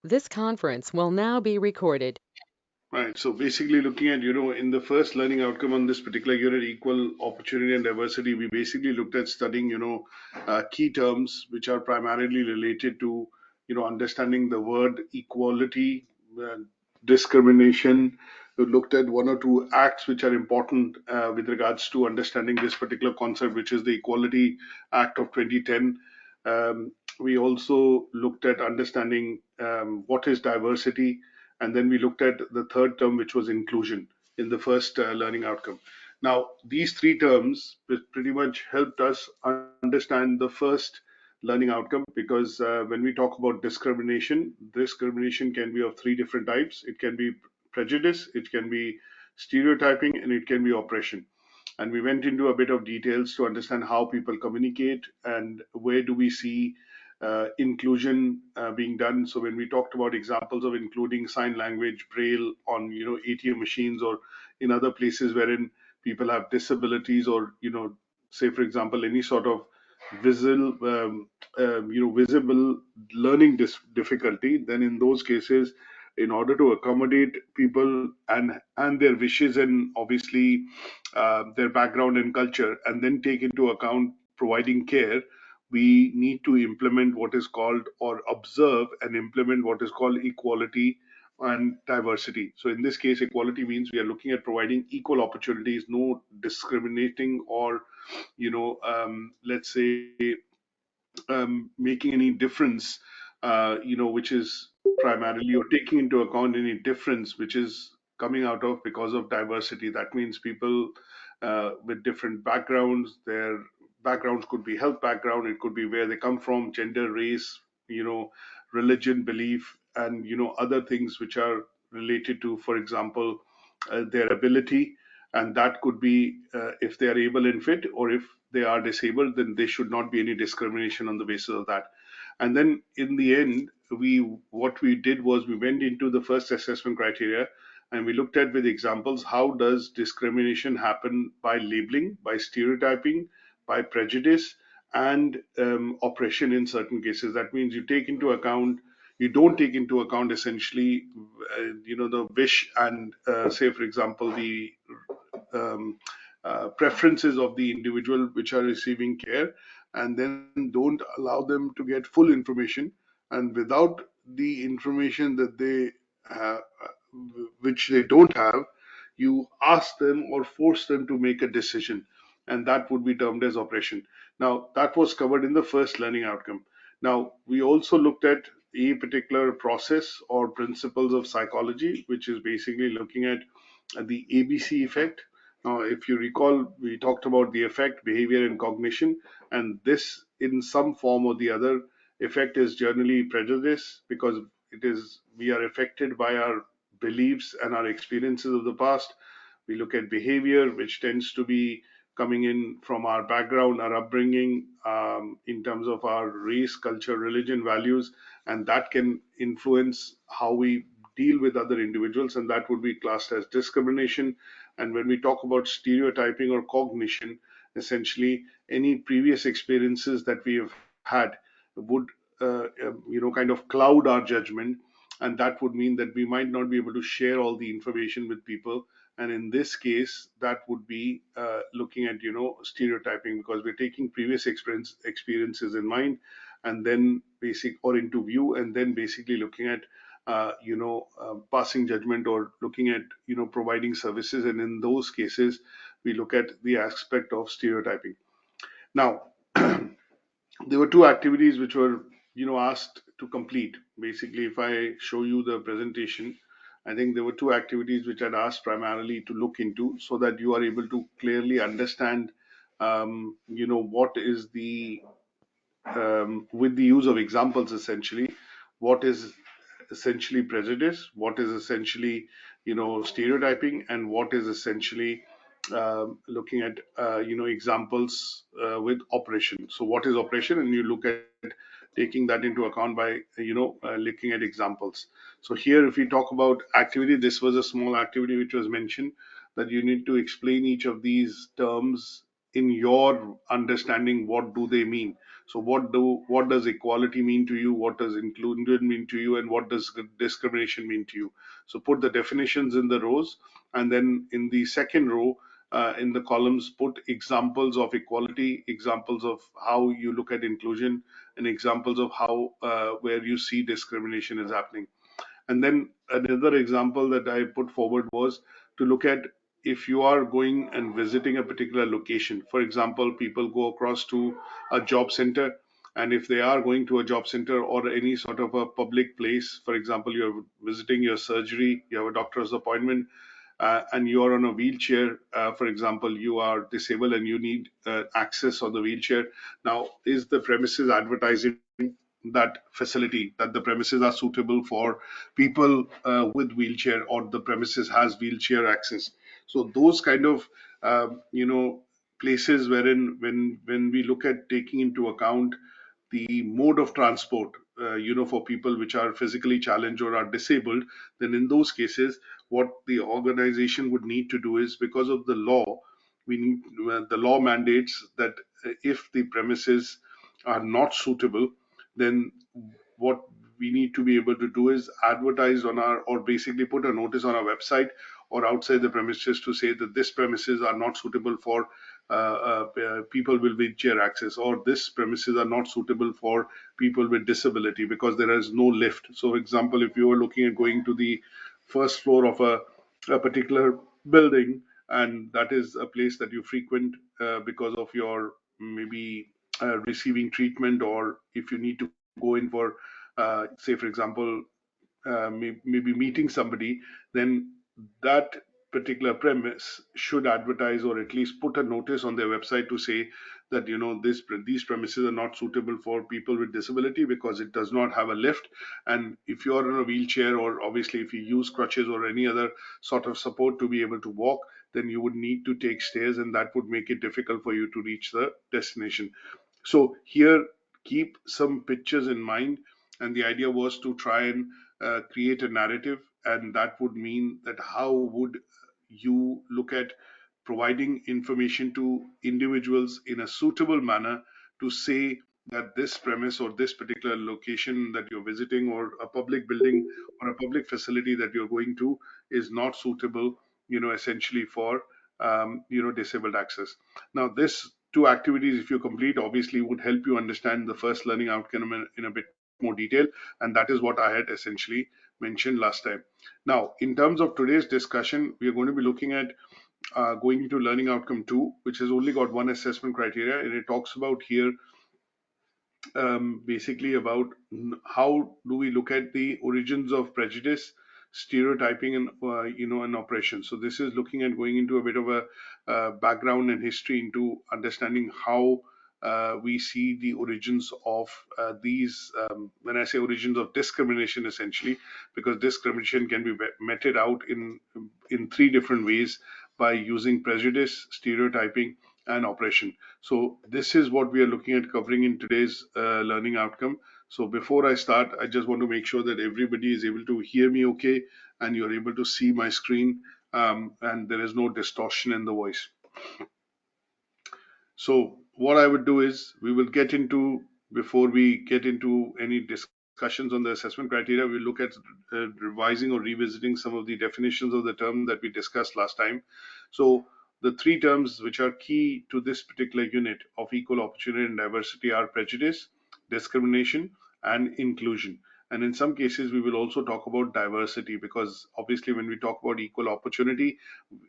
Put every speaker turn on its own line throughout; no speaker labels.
This conference will now be recorded.
Right. So basically, looking at, in the first learning outcome on this particular unit, equal opportunity and diversity, we basically looked at studying, key terms which are primarily related to, understanding the word equality, uh, discrimination. We looked at one or two acts which are important with regards to understanding this particular concept, which is the Equality Act of 2010. We also looked at understanding what is diversity, and then we looked at the third term, which was inclusion, in the first learning outcome. Now, these three terms pretty much helped us understand the first learning outcome, because when we talk about discrimination, discrimination can be of three different types. It can be prejudice, it can be stereotyping, and it can be oppression. And we went into a bit of details to understand how people communicate and where do we see inclusion being done. So when we talked about examples of including sign language, braille on ATM machines, or in other places wherein people have disabilities, or say for example any sort of visible visible learning difficulty, then in those cases, in order to accommodate people and their wishes, and obviously their background and culture, and then take into account providing care, we need to implement what is called, or observe and implement what is called, equality and diversity. So in this case, equality means we are looking at providing equal opportunities, no discriminating, or let's say making any difference, which is primarily, or taking into account any difference which is coming out of because of diversity. That means people with different backgrounds. Their backgrounds could be health background, it could be where they come from, gender, race, religion, belief, and other things which are related to, for example, their ability. And that could be if they are able and fit, or if they are disabled, then there should not be any discrimination on the basis of that. And then in the end, we what we did was we went into the first assessment criteria, and we looked at with examples how does discrimination happen by labeling, by stereotyping, by prejudice, and oppression in certain cases. That means you don't take into account essentially the wish and say for example the um, preferences of the individual which are receiving care, and then don't allow them to get full information. And without the information that they which they don't have, you ask them or force them to make a decision, and that would be termed as oppression. Now, that was covered in the first learning outcome. Now, we also looked at a particular process or principles of psychology, which is basically looking at the ABC effect. Now, if you recall, we talked about the effect, behavior, and cognition, and this, in some form or the other, effect is generally prejudice, because it is we are affected by our beliefs and our experiences of the past. We look at behavior, which tends to be coming in from our background, our upbringing, in terms of our race, culture, religion, values, and that can influence how we deal with other individuals, and that would be classed as discrimination. And when we talk about stereotyping or cognition, essentially any previous experiences that we have had would kind of cloud our judgment, and that would mean that we might not be able to share all the information with people. And in this case, that would be looking at stereotyping, because we're taking previous experiences in mind, and then basic or into view, and then basically looking at passing judgment, or looking at providing services. And in those cases, we look at the aspect of stereotyping. Now, there were two activities which were asked to complete. Basically, if I show you the presentation, I think there were two activities which I'd asked primarily to look into, so that you are able to clearly understand what is the with the use of examples, essentially, what is essentially prejudice, what is essentially stereotyping, and what is essentially looking at examples with operation. So what is operation, and you look at taking that into account by looking at examples. So here, if we talk about activity, this was a small activity which was mentioned, that you need to explain each of these terms in your understanding, what do they mean? So what does equality mean to you, what does inclusion mean to you, and what does discrimination mean to you? So put the definitions in the rows, and then in the second row, in the columns, put examples of equality, examples of how you look at inclusion, and examples of how where you see discrimination is happening. And then another example that I put forward was to look at, if you are going and visiting a particular location. For example, people go across to a job center, and if they are going to a job center or any sort of a public place, for example, you're visiting your surgery, you have a doctor's appointment, and you are on a wheelchair, for example, you are disabled and you need access on the wheelchair. Now, is the premises advertising that facility, that the premises are suitable for people with wheelchair, or the premises has wheelchair access? So those kind of places wherein, when we look at taking into account the mode of transport, for people which are physically challenged or are disabled, then in those cases, what the organization would need to do is, because of the law, we need the law mandates that if the premises are not suitable, then what we need to be able to do is advertise on our, or basically put a notice on our website or outside the premises to say that this premises are not suitable for people with wheelchair access, or this premises are not suitable for people with disability because there is no lift. So, for example, if you are looking at going to the first floor of a particular building, and that is a place that you frequent because of your maybe receiving treatment, or if you need to go in for, say, for example, maybe meeting somebody, then that particular premise should advertise, or at least put a notice on their website to say that, these premises are not suitable for people with disability because it does not have a lift. And if you are in a wheelchair, or obviously if you use crutches or any other sort of support to be able to walk, then you would need to take stairs, and that would make it difficult for you to reach the destination. So here, keep some pictures in mind, and the idea was to try and create a narrative, and that would mean that how would you look at providing information to individuals in a suitable manner to say that this premise or this particular location that you're visiting, or a public building or a public facility that you're going to, is not suitable, essentially for disabled access. Now, this two activities, if you complete, obviously would help you understand the first learning outcome in a bit more detail, and that is what I had essentially mentioned last time. Now, in terms of today's discussion, we are going to be looking at going into learning outcome 2, which has only got one assessment criteria, and it talks about here basically about how do we look at the origins of prejudice, stereotyping, and and oppression. So this is looking at going into a bit of a background and history into understanding how we see the origins of these. When I say origins of discrimination, essentially, because discrimination can be meted out in three different ways: by using prejudice, stereotyping, and oppression. So this is what we are looking at covering in today's learning outcome. So before I start, I just want to make sure that everybody is able to hear me okay, and you're able to see my screen, and there is no distortion in the voice. So what I would do is, we will get into, before we get into any discussions on the assessment criteria, we'll look at revising or revisiting some of the definitions of the term that we discussed last time. So the three terms which are key to this particular unit of equal opportunity and diversity are prejudice, discrimination, and inclusion. And in some cases, we will also talk about diversity, because obviously when we talk about equal opportunity,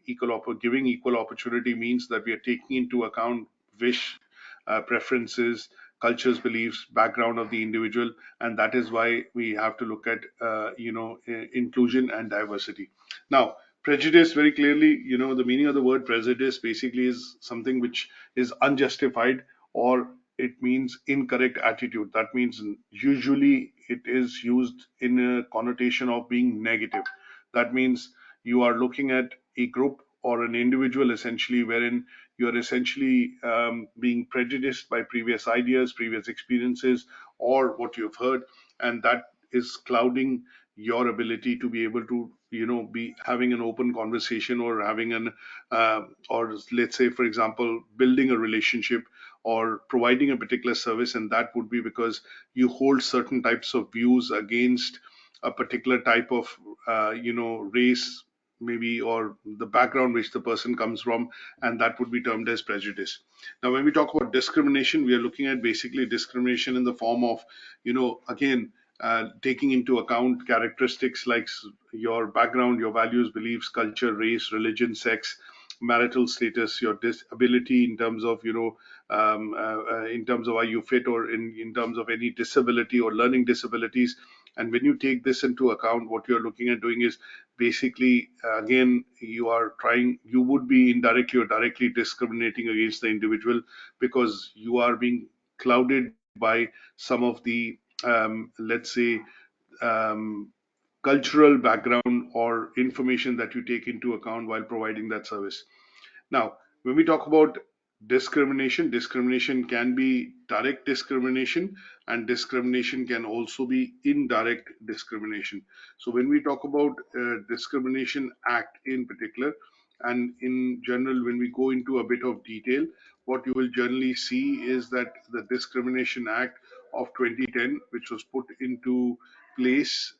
giving equal opportunity means that we are taking into account wish, preferences, cultures, beliefs, background of the individual, and that is why we have to look at inclusion and diversity. Now, prejudice, very clearly, the meaning of the word prejudice basically is something which is unjustified, or it means incorrect attitude. That means usually it is used in a connotation of being negative. That means you are looking at a group or an individual, essentially, wherein you're essentially being prejudiced by previous ideas, previous experiences, or what you've heard, and that is clouding your ability to be able to be having an open conversation, or having an or let's say, for example, building a relationship or providing a particular service, and that would be because you hold certain types of views against a particular type of race, maybe, or the background which the person comes from, and that would be termed as prejudice. Now, when we talk about discrimination, we are looking at basically discrimination in the form of, again, taking into account characteristics like your background, your values, beliefs, culture, race, religion, sex, marital status, your disability in terms of, in terms of how you fit, or in terms of any disability or learning disabilities. And when you take this into account, what you're looking at doing is basically, again, you would be indirectly or directly discriminating against the individual, because you are being clouded by some of the, let's say, um, cultural background or information that you take into account while providing that service. Now, when we talk about discrimination, discrimination can be direct discrimination, and discrimination can also be indirect discrimination. So, when we talk about Discrimination Act in particular, and in general, when we go into a bit of detail, what you will generally see is that the Discrimination Act of 2010, which was put into place,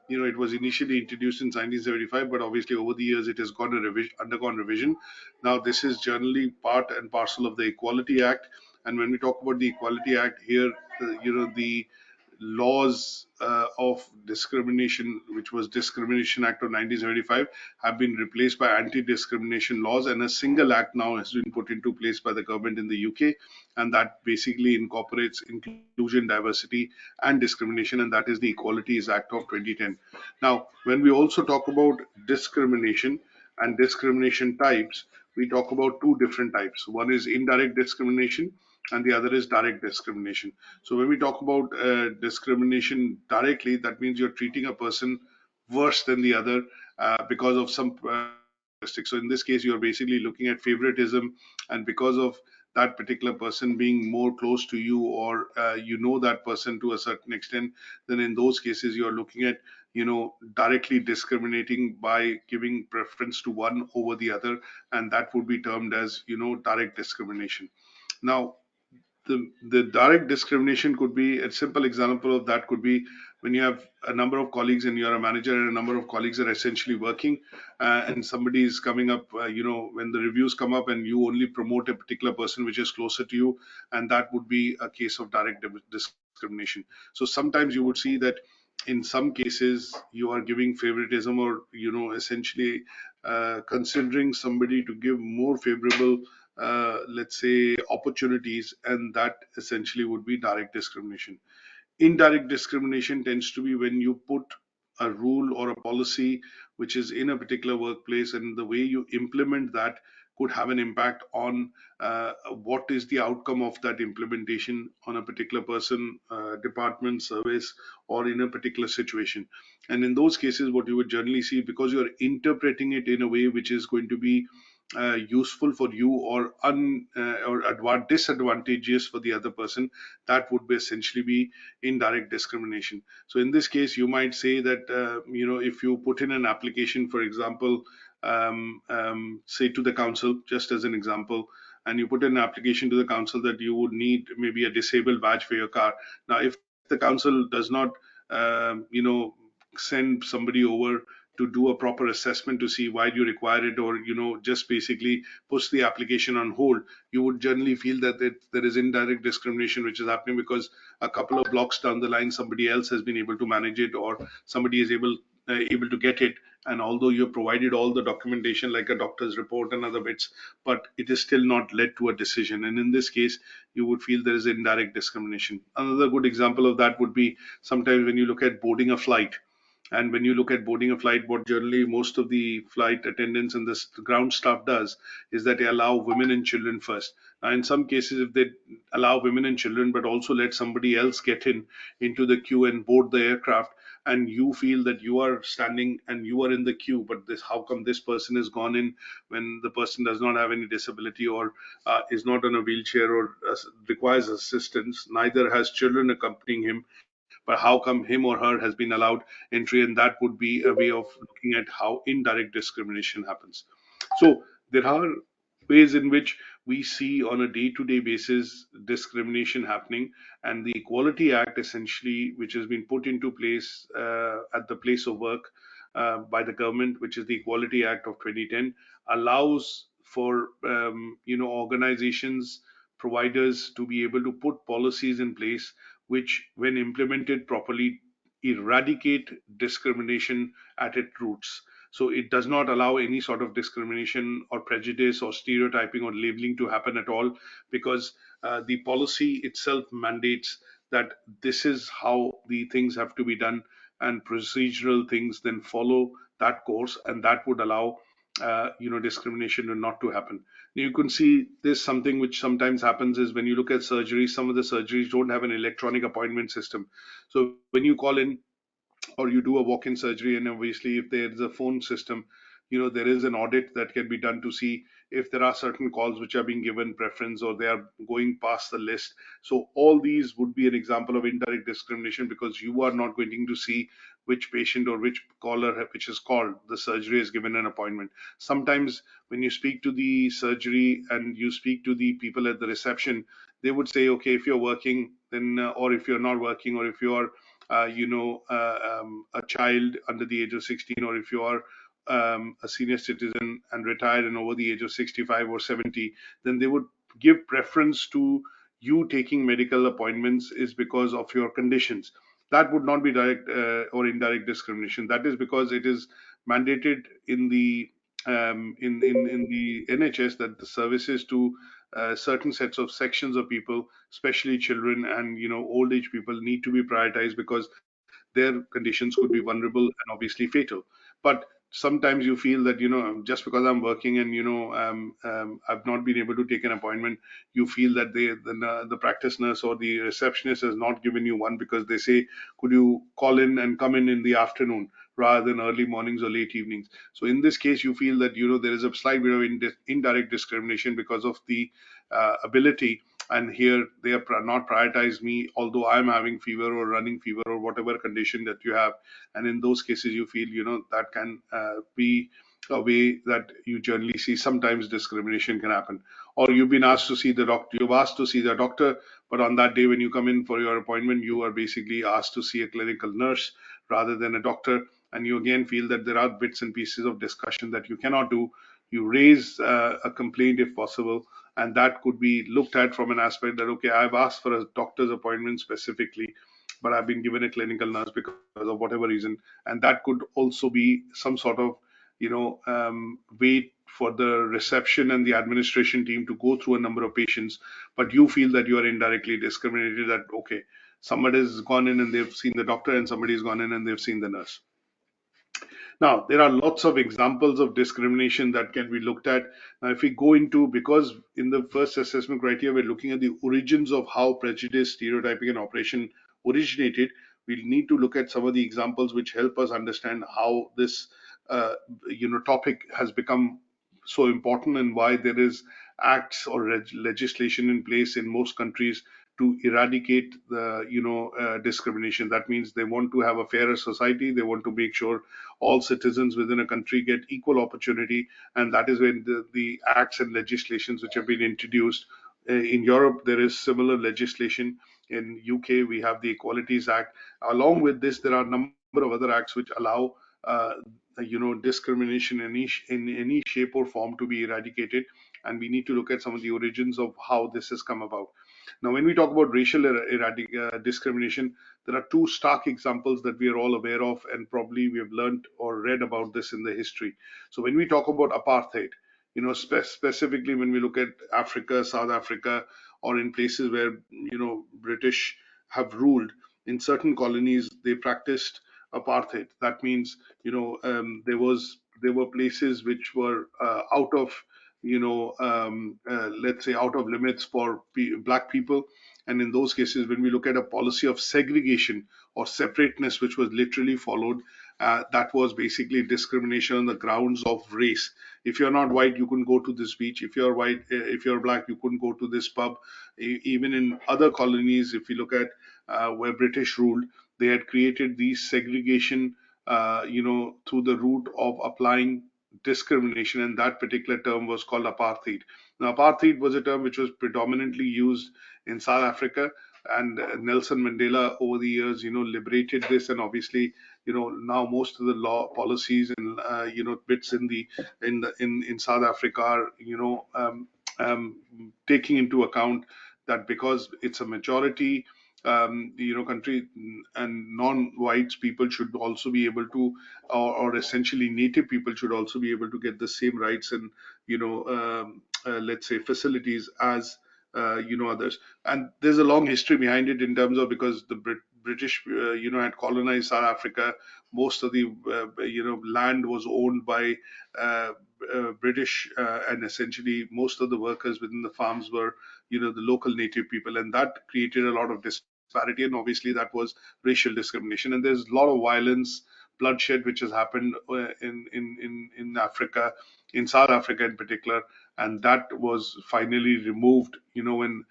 it was initially introduced in 1975, but obviously over the years it has undergone revision. Now, this is generally part and parcel of the Equality Act. And when we talk about the Equality Act here, the laws of discrimination, which was Discrimination Act of 1975, have been replaced by anti-discrimination laws, and a single act now has been put into place by the government in the UK, and that basically incorporates inclusion, diversity, and discrimination, and that is the Equalities Act of 2010. Now, when we also talk about discrimination and discrimination types, we talk about two different types. One is indirect discrimination, and the other is direct discrimination. So when we talk about discrimination directly, that means you're treating a person worse than the other because of some characteristics. So in this case, you're basically looking at favoritism, and because of that particular person being more close to you, or that person to a certain extent, then in those cases you're looking at directly discriminating by giving preference to one over the other, and that would be termed as direct discrimination. Now, the direct discrimination could be a simple example of that could be when you have a number of colleagues and you're a manager, and a number of colleagues are essentially working, and somebody is coming up, when the reviews come up, and you only promote a particular person which is closer to you, and that would be a case of direct discrimination. So sometimes you would see that in some cases you are giving favoritism, or essentially considering somebody to give more favorable, let's say, opportunities, and that essentially would be direct discrimination. Indirect discrimination tends to be when you put a rule or a policy which is in a particular workplace, and the way you implement that could have an impact on what is the outcome of that implementation on a particular person, department, service, or in a particular situation. And in those cases, what you would generally see, because you're interpreting it in a way which is going to be useful for you, or disadvantageous for the other person, that would be essentially be indirect discrimination. So in this case, you might say that if you put in an application, for example, say to the council, just as an example, and you put in an application to the council that you would need maybe a disabled badge for your car. Now, if the council does not, send somebody over to do a proper assessment to see why you require it, or just basically puts the application on hold, you would generally feel that there is indirect discrimination which is happening, because a couple of blocks down the line somebody else has been able to manage it, or somebody is able to get it, and although you have provided all the documentation like a doctor's report and other bits, but it is still not led to a decision, and in this case you would feel there is indirect discrimination. Another good example of that would be sometimes when you look at boarding a flight. And when you look at boarding a flight, what generally most of the flight attendants and the ground staff does is that they allow women and children first. Now, in some cases, if they allow women and children, but also let somebody else get into the queue and board the aircraft, and you feel that you are standing and you are in the queue, but how come this person has gone in when the person does not have any disability, or is not on a wheelchair, or requires assistance, neither has children accompanying him, but how come him or her has been allowed entry? And that would be a way of looking at how indirect discrimination happens. So there are ways in which we see on a day-to-day basis discrimination happening, and the Equality Act, essentially, which has been put into place at the place of work by the government, which is the Equality Act of 2010, allows for organizations, providers to be able to put policies in place which, when implemented properly, eradicate discrimination at its roots. So it does not allow any sort of discrimination or prejudice or stereotyping or labeling to happen at all, because the policy itself mandates that this is how the things have to be done, and procedural things then follow that course, and that would allow discrimination not to happen. You can see this, something which sometimes happens is when you look at surgery, some of the surgeries don't have an electronic appointment system. So when you call in or you do a walk-in surgery, and obviously if there is a phone system, there is an audit that can be done to see if there are certain calls which are being given preference or they are going past the list. So all these would be an example of indirect discrimination, because you are not going to see which patient or which caller which is called the surgery is given an appointment. Sometimes when you speak to the surgery and you speak to the people at the reception, they would say, okay, if you're working, then or if you're not working, or if you are a child under the age of 16, or if you are a senior citizen and retired and over the age of 65 or 70, then they would give preference to you taking medical appointments is because of your conditions. That would not be direct or indirect discrimination. That is because it is mandated in the in the NHS that the services to certain sets of sections of people, especially children and old age people, need to be prioritized because their conditions could be vulnerable and obviously fatal. But sometimes you feel that just because I'm working and I've not been able to take an appointment, you feel that the practice nurse or the receptionist has not given you one, because they say, could you call in and come in the afternoon rather than early mornings or late evenings. So in this case, you feel that there is a slight bit of indirect discrimination because of the ability, and here they are not prioritize me although I'm having fever or running fever or whatever condition that you have. And in those cases you feel that can be a way that you generally see sometimes discrimination can happen. Or you've been asked to see the doctor, you've asked to see the doctor, but on that day when you come in for your appointment, you are basically asked to see a clinical nurse rather than a doctor, and you again feel that there are bits and pieces of discussion that you cannot do. You raise a complaint if possible, and that could be looked at from an aspect that, okay, I've asked for a doctor's appointment specifically, but I've been given a clinical nurse because of whatever reason. And that could also be some sort of wait for the reception and the administration team to go through a number of patients, but you feel that you are indirectly discriminated, that okay, somebody has gone in and they've seen the doctor and somebody's gone in and they've seen the nurse. Now, there are lots of examples of discrimination that can be looked at. Now, if we go into, because in the first assessment criteria, we're looking at the origins of how prejudice, stereotyping, and oppression originated, we need to look at some of the examples which help us understand how this, topic has become so important, and why there is acts or legislation in place in most countries to eradicate the discrimination. That means they want to have a fairer society. They want to make sure all citizens within a country get equal opportunity, and that is when the acts and legislations which have been introduced. In Europe, there is similar legislation. In UK, we have the Equalities Act. Along with this, there are a number of other acts which allow discrimination in any shape or form to be eradicated, and we need to look at some of the origins of how this has come about. Now, when we talk about racial discrimination, there are two stark examples that we are all aware of, and probably we have learned or read about this in the history. So when we talk about apartheid, specifically when we look at Africa, South Africa, or in places where British have ruled, in certain colonies they practiced apartheid. That means there were places which were out of let's say out of limits for black people. And in those cases, when we look at a policy of segregation or separateness, which was literally followed, that was basically discrimination on the grounds of race. If you're not white, you couldn't go to this beach. If you're white, if you're black, you couldn't go to this pub. Even in other colonies, if you look at where British ruled, they had created these segregation, through the route of applying discrimination, and that particular term was called apartheid. Now, apartheid was a term which was predominantly used in South Africa, and Nelson Mandela, over the years, liberated this, and obviously, now most of the law policies and bits in South Africa are, taking into account that because it's a majority country, and non-whites people should also be able to, or essentially native people should also be able to get the same rights and let's say facilities as others. And there's a long history behind it, in terms of, because the British had colonized South Africa. Most of the land was owned by uh, British, and essentially most of the workers within the farms were the local native people, and that created a lot of disparity, and obviously that was racial discrimination. And there's a lot of violence, bloodshed which has happened in Africa, in South Africa in particular, and that was finally removed when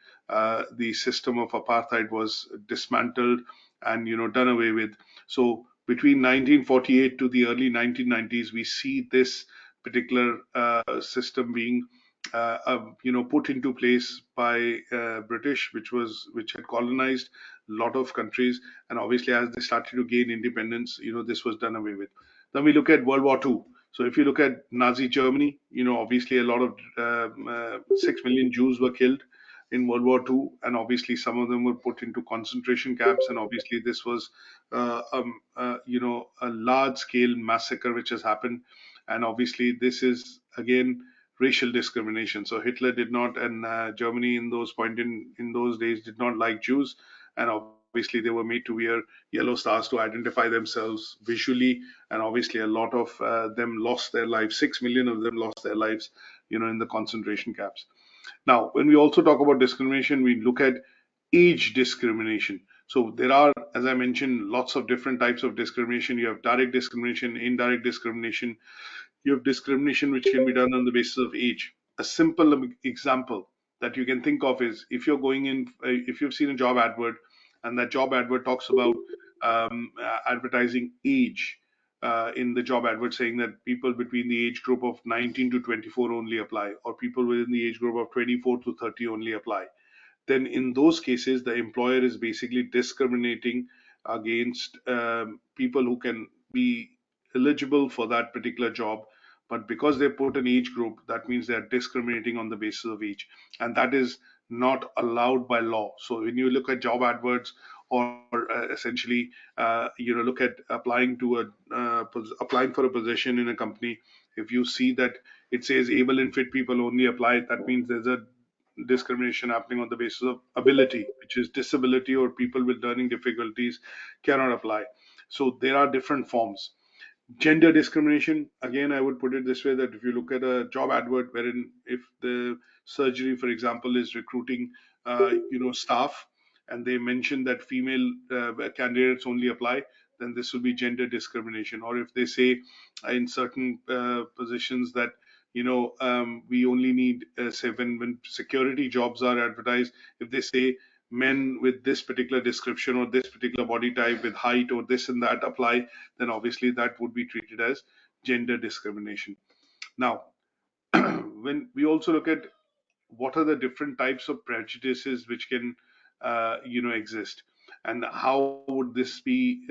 the system of apartheid was dismantled and done away with. So between 1948 to the early 1990s, we see this particular system being put into place by British, which had colonized a lot of countries, and obviously as they started to gain independence, this was done away with. Then we look at World War II. So if you look at Nazi Germany, obviously a lot of 6 million Jews were killed in World War II, and obviously some of them were put into concentration camps, and obviously this was a large scale massacre which has happened, and obviously this is again racial discrimination. So Hitler did not, and Germany in those days did not like Jews, and obviously they were made to wear yellow stars to identify themselves visually, and obviously a lot of them lost their lives. 6 million of them lost their lives, in the concentration camps. Now, when we also talk about discrimination, we look at age discrimination. So there are, as I mentioned, lots of different types of discrimination. You have direct discrimination, indirect discrimination. You have discrimination which can be done on the basis of age. A simple example that you can think of is, if you're going in, if you've seen a job advert, and that job advert talks about advertising age in the job advert, saying that people between the age group of 19 to 24 only apply, or people within the age group of 24 to 30 only apply, then in those cases, the employer is basically discriminating against people who can be eligible for that particular job. But because they put an age group, that means they're discriminating on the basis of age. And that is not allowed by law. So when you look at job adverts, or essentially, look at applying for a position in a company, if you see that it says able and fit people only apply, that means there's a discrimination happening on the basis of ability, which is disability, or people with learning difficulties cannot apply. So there are different forms. Gender discrimination, again, I would put it this way, that if you look at a job advert wherein, if the surgery, for example, is recruiting staff, and they mention that female candidates only apply, then this will be gender discrimination. Or if they say in certain positions that we only need, say, when security jobs are advertised, if they say men with this particular description or this particular body type with height or this and that apply, then obviously that would be treated as gender discrimination. Now, when we also look at what are the different types of prejudices which can exist, and how would this be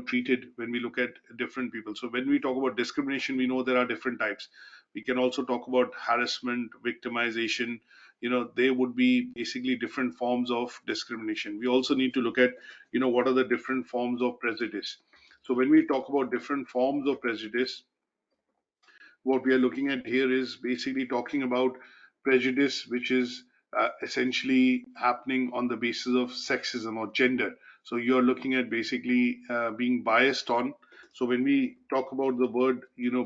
treated when we look at different people. So when we talk about discrimination, we know there are different types. We can also talk about harassment, victimization. They would be basically different forms of discrimination. We also need to look at what are the different forms of prejudice. So when we talk about different forms of prejudice, what we are looking at here is basically talking about prejudice, which is essentially happening on the basis of sexism or gender. So you're looking at basically being biased on. So when we talk about the word,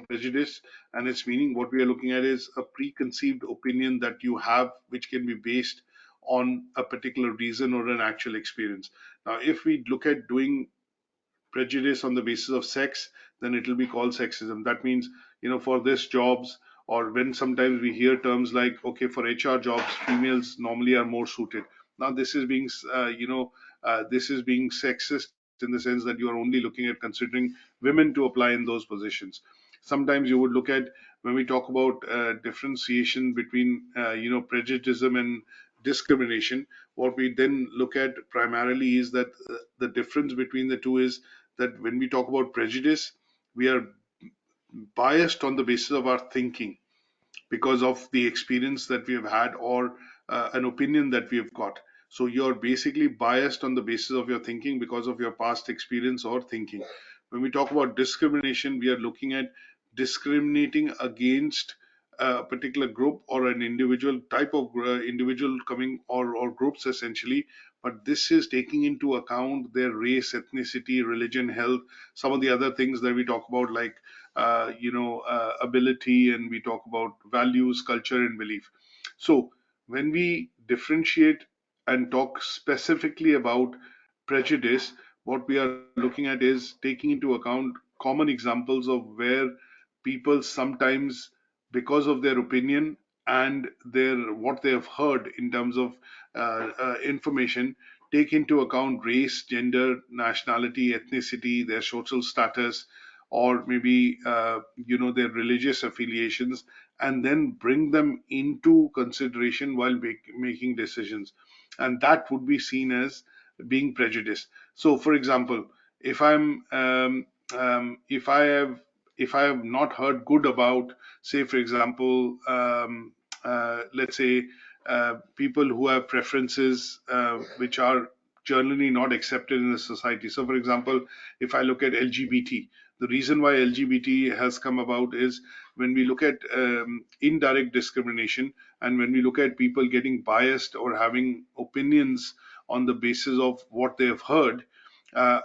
prejudice and its meaning, what we are looking at is a preconceived opinion that you have, which can be based on a particular reason or an actual experience. Now, if we look at doing prejudice on the basis of sex, then it will be called sexism. That means, for this jobs, or when sometimes we hear terms like, okay, for HR jobs, females normally are more suited. Now, this is being, this is being sexist in the sense that you are only looking at considering women to apply in those positions. Sometimes you would look at, when we talk about differentiation between prejudice and discrimination, what we then look at primarily is that the difference between the two is that when we talk about prejudice, we are biased on the basis of our thinking because of the experience that we have had, or an opinion that we have got. So you're basically biased on the basis of your thinking because of your past experience or thinking. When we talk about discrimination, we are looking at discriminating against a particular group or an individual type of individual coming, or groups essentially. But this is taking into account their race, ethnicity, religion, health, some of the other things that we talk about, like ability, and we talk about values, culture, and belief. So when we differentiate and talk specifically about prejudice, what we are looking at is taking into account common examples of where people sometimes, because of their opinion and their what they have heard in terms of information, take into account race, gender, nationality, ethnicity, their social status, or maybe their religious affiliations, and then bring them into consideration while making decisions, and that would be seen as being prejudiced. So for example, if I'm if I have not heard good about, say for example, let's say people who have preferences which are generally not accepted in the society. So for example, if I look at LGBT, the reason why LGBT has come about is when we look at indirect discrimination, and when we look at people getting biased or having opinions on the basis of what they have heard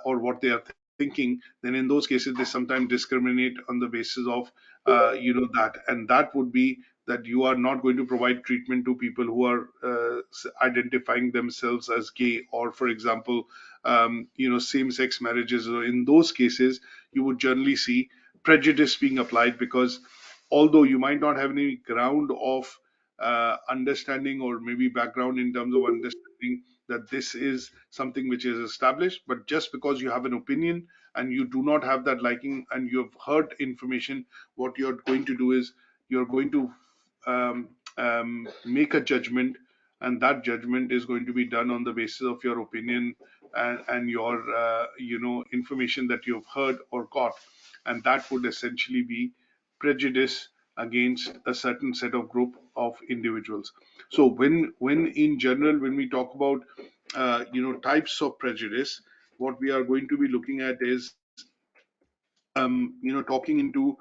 or what they are thinking, then in those cases they sometimes discriminate on the basis of that, and that would be that you are not going to provide treatment to people who are identifying themselves as gay, or for example, same-sex marriages. So in those cases, you would generally see prejudice being applied, because although you might not have any ground of understanding, or maybe background in terms of understanding that this is something which is established, but just because you have an opinion and you do not have that liking and you have heard information, what you're going to do is you're going to make a judgment, and that judgment is going to be done on the basis of your opinion and your information that you've heard or got, and that would essentially be prejudice against a certain set of group of individuals. So when in general, when we talk about types of prejudice, what we are going to be looking at is talking into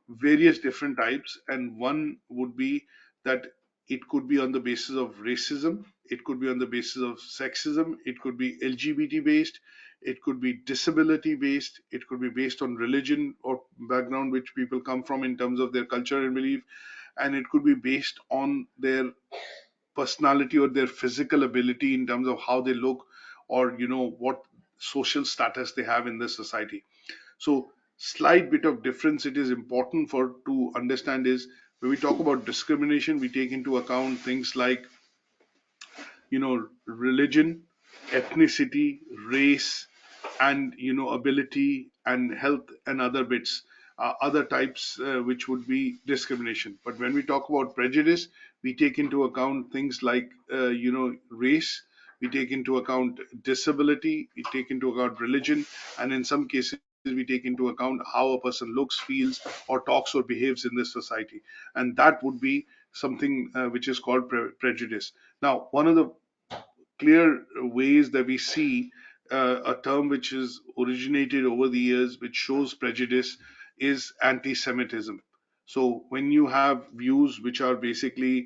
various different types, and one would be that it could be on the basis of racism, it could be on the basis of sexism, it could be LGBT based, it could be disability based, it could be based on religion or background which people come from in terms of their culture and belief, and it could be based on their personality or their physical ability in terms of how they look, or what social status they have in the society. So slight bit of difference it is important for to understand is, when we talk about discrimination, we take into account things like religion, ethnicity, race, and ability and health and other bits, other types which would be discrimination. But when we talk about prejudice, we take into account things like race, we take into account disability, we take into account religion, and in some cases we take into account how a person looks, feels, or talks or behaves in this society, and that would be something which is called prejudice. Now, one of the clear ways that we see a term which is originated over the years, which shows prejudice, is anti-Semitism. So when you have views which are basically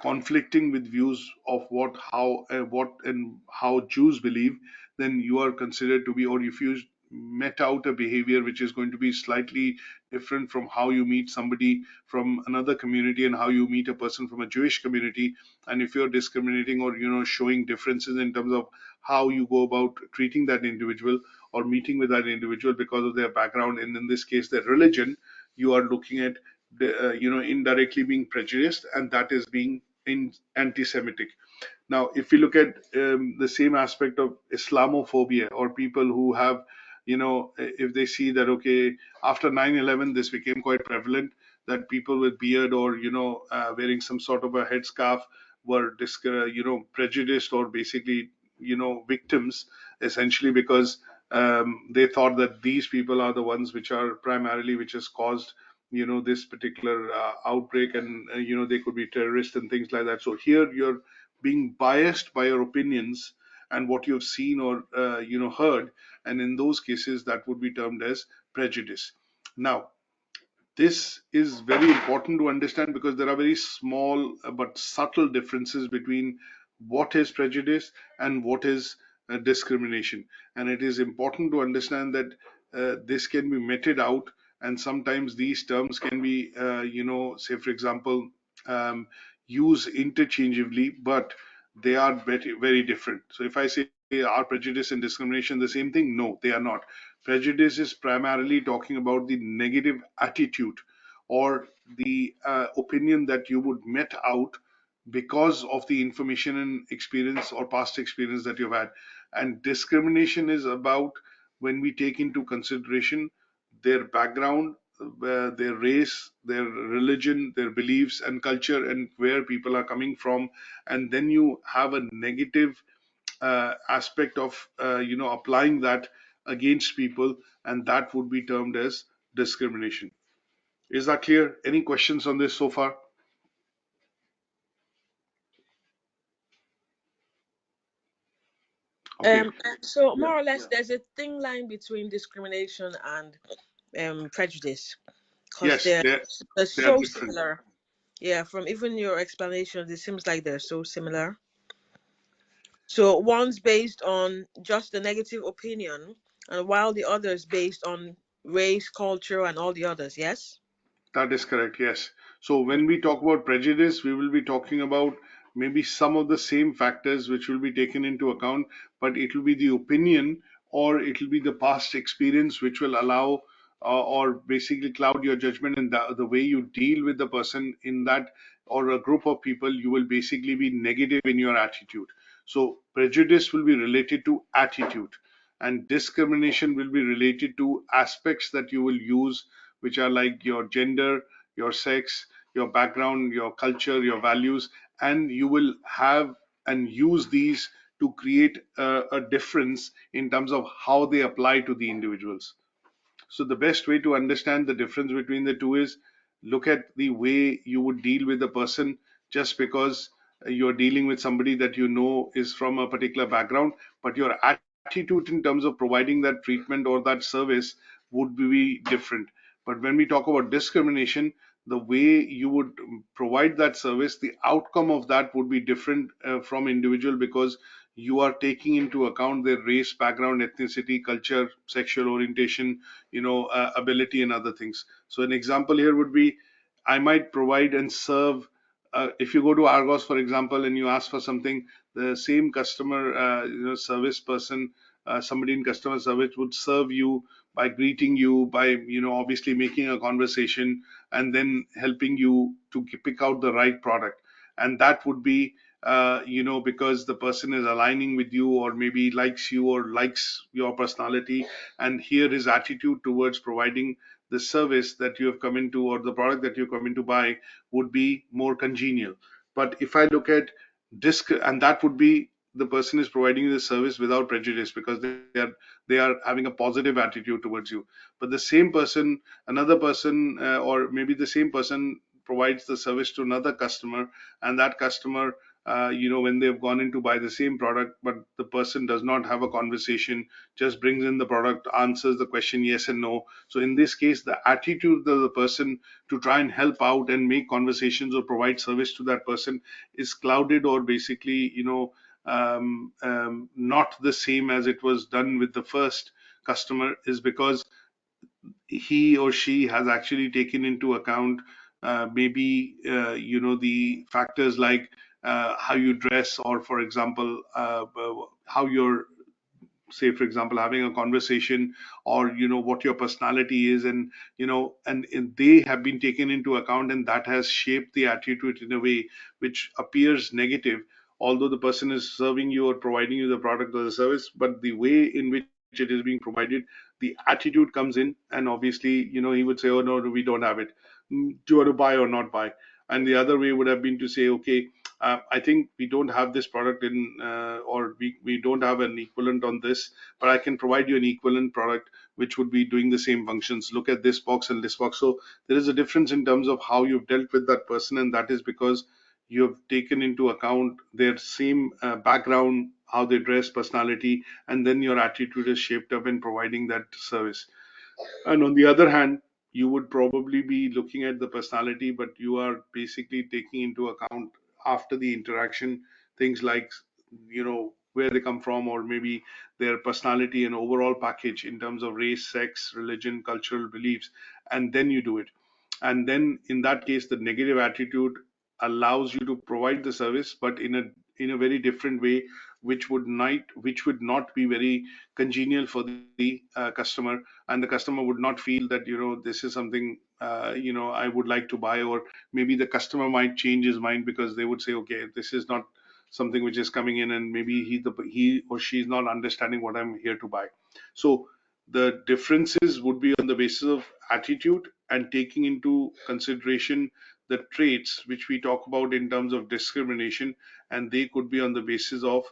conflicting with views of what and how Jews believe, then you are considered to be, or if you met out a behavior which is going to be slightly different from how you meet somebody from another community and how you meet a person from a Jewish community, and if you're discriminating or showing differences in terms of how you go about treating that individual or meeting with that individual because of their background, and in this case their religion, you are looking at indirectly being prejudiced, and that is being in anti-Semitic. Now, if we look at the same aspect of Islamophobia, or people who have, if they see that, okay, after 9/11, this became quite prevalent, that people with beard or, wearing some sort of a headscarf were, prejudiced, or basically, victims, essentially because they thought that these people are the ones which are primarily, which has caused, this particular outbreak, and, they could be terrorists and things like that. So here you're being biased by your opinions and what you've seen or heard, and in those cases that would be termed as prejudice. Now, this is very important to understand, because there are very small but subtle differences between what is prejudice and what is discrimination. And it is important to understand that this can be meted out, and sometimes these terms can be, say for example, um, used interchangeably, but they are very, very different. So if I say, are prejudice and discrimination the same thing? No, they are not. Prejudice is primarily talking about the negative attitude, or the opinion that you would met out because of the information and experience or past experience that you've had. And discrimination is about when we take into consideration their background, their race, their religion, their beliefs and culture, and where people are coming from. And then you have a negative aspect of applying that against people, and that would be termed as discrimination. Is that clear? Any questions on this so far? Okay.
Um, so
Yeah.
more or less, there's a thin line between discrimination and prejudice, because
Yes,
they're
they are
so
different.
similar. Yeah, from even your explanations, it seems like they're so similar. So one's based on just the negative opinion, and while the other is based on race, culture, and all the others. Yes.
That is correct, yes. So when we talk about prejudice, we will be talking about maybe some of the same factors which will be taken into account, but it will be the opinion, or it will be the past experience which will allow, or basically cloud your judgment, and the way you deal with the person in that or a group of people, you will basically be negative in your attitude. So prejudice will be related to attitude, and discrimination will be related to aspects that you will use, which are like your gender, your sex, your background, your culture, your values, and you will have and use these to create a difference in terms of how they apply to the individuals. So the best way to understand the difference between the two is look at the way you would deal with a person, just because you're dealing with somebody that you know is from a particular background, but your attitude in terms of providing that treatment or that service would be different. But when we talk about discrimination, the way you would provide that service, the outcome of that would be different from individual, because you are taking into account their race, background, ethnicity, culture, sexual orientation, ability and other things. So an example here would be, I might provide and serve, if you go to Argos for example and you ask for something, the same customer service person, somebody in customer service would serve you by greeting you, by obviously making a conversation, and then helping you to pick out the right product. And that would be because the person is aligning with you, or maybe likes you or likes your personality, and here his attitude towards providing the service that you have come into, or the product that you come in to buy, would be more congenial. But if I look at disc, and that would be the person is providing you the service without prejudice, because they are having a positive attitude towards you. But the same person, another person, or maybe the same person provides the service to another customer, and that customer, when they've gone in to buy the same product, but the person does not have a conversation, just brings in the product, answers the question yes and no. So in this case, the attitude of the person to try and help out and make conversations or provide service to that person is clouded, or basically, not the same as it was done with the first customer, is because he or she has actually taken into account maybe the factors like how you dress, or for example how you're say for example having a conversation, or what your personality is, and and they have been taken into account, and that has shaped the attitude in a way which appears negative, although the person is serving you or providing you the product or the service, but the way in which it is being provided, the attitude comes in, and obviously he would say, oh no, we don't have it. Do you want to buy or not buy? And the other way would have been to say, okay, I think we don't have this product in, or we don't have an equivalent on this, but I can provide you an equivalent product which would be doing the same functions. Look at this box and this box. So there is a difference in terms of how you've dealt with that person, and that is because you have taken into account their same background, how they dress, personality, and then your attitude is shaped up in providing that service. And on the other hand, you would probably be looking at the personality, but you are basically taking into account after the interaction things like, where they come from, or maybe their personality and overall package in terms of race, sex, religion, cultural beliefs, and then you do it. And then in that case, the negative attitude allows you to provide the service, but in a very different way, which would not be very congenial for the customer, and the customer would not feel that this is something I would like to buy, or maybe the customer might change his mind because they would say, okay, this is not something which is coming in, and maybe he or she is not understanding what I'm here to buy. So the differences would be on the basis of attitude, and taking into consideration the traits which we talk about in terms of discrimination, and they could be on the basis of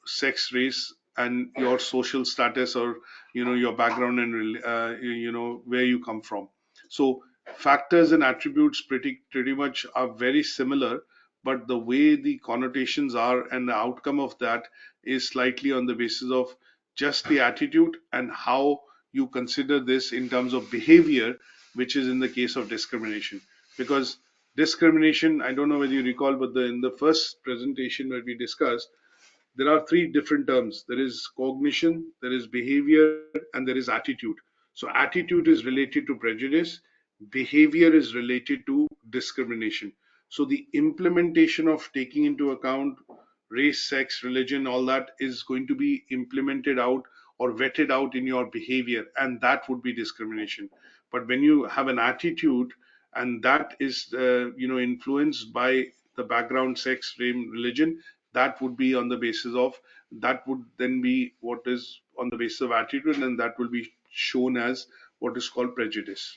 sex, race, and your social status, or your background, and where you come from. So factors and attributes pretty much are very similar, but the way the connotations are and the outcome of that is slightly on the basis of just the attitude, and how you consider this in terms of behavior, which is in the case of discrimination. Because discrimination, I don't know whether you recall, but in the first presentation that we discussed, there are three different terms. There is cognition, there is behavior, and there is attitude. So attitude is related to prejudice, behavior is related to discrimination. So the implementation of taking into account race, sex, religion, all that is going to be implemented out or vetted out in your behavior, and that would be discrimination. But when you have an attitude, and that is influenced by the background, sex, race, religion, that would be on the basis of, that would then be what is on the basis of attitude, and that will be shown as what is called prejudice.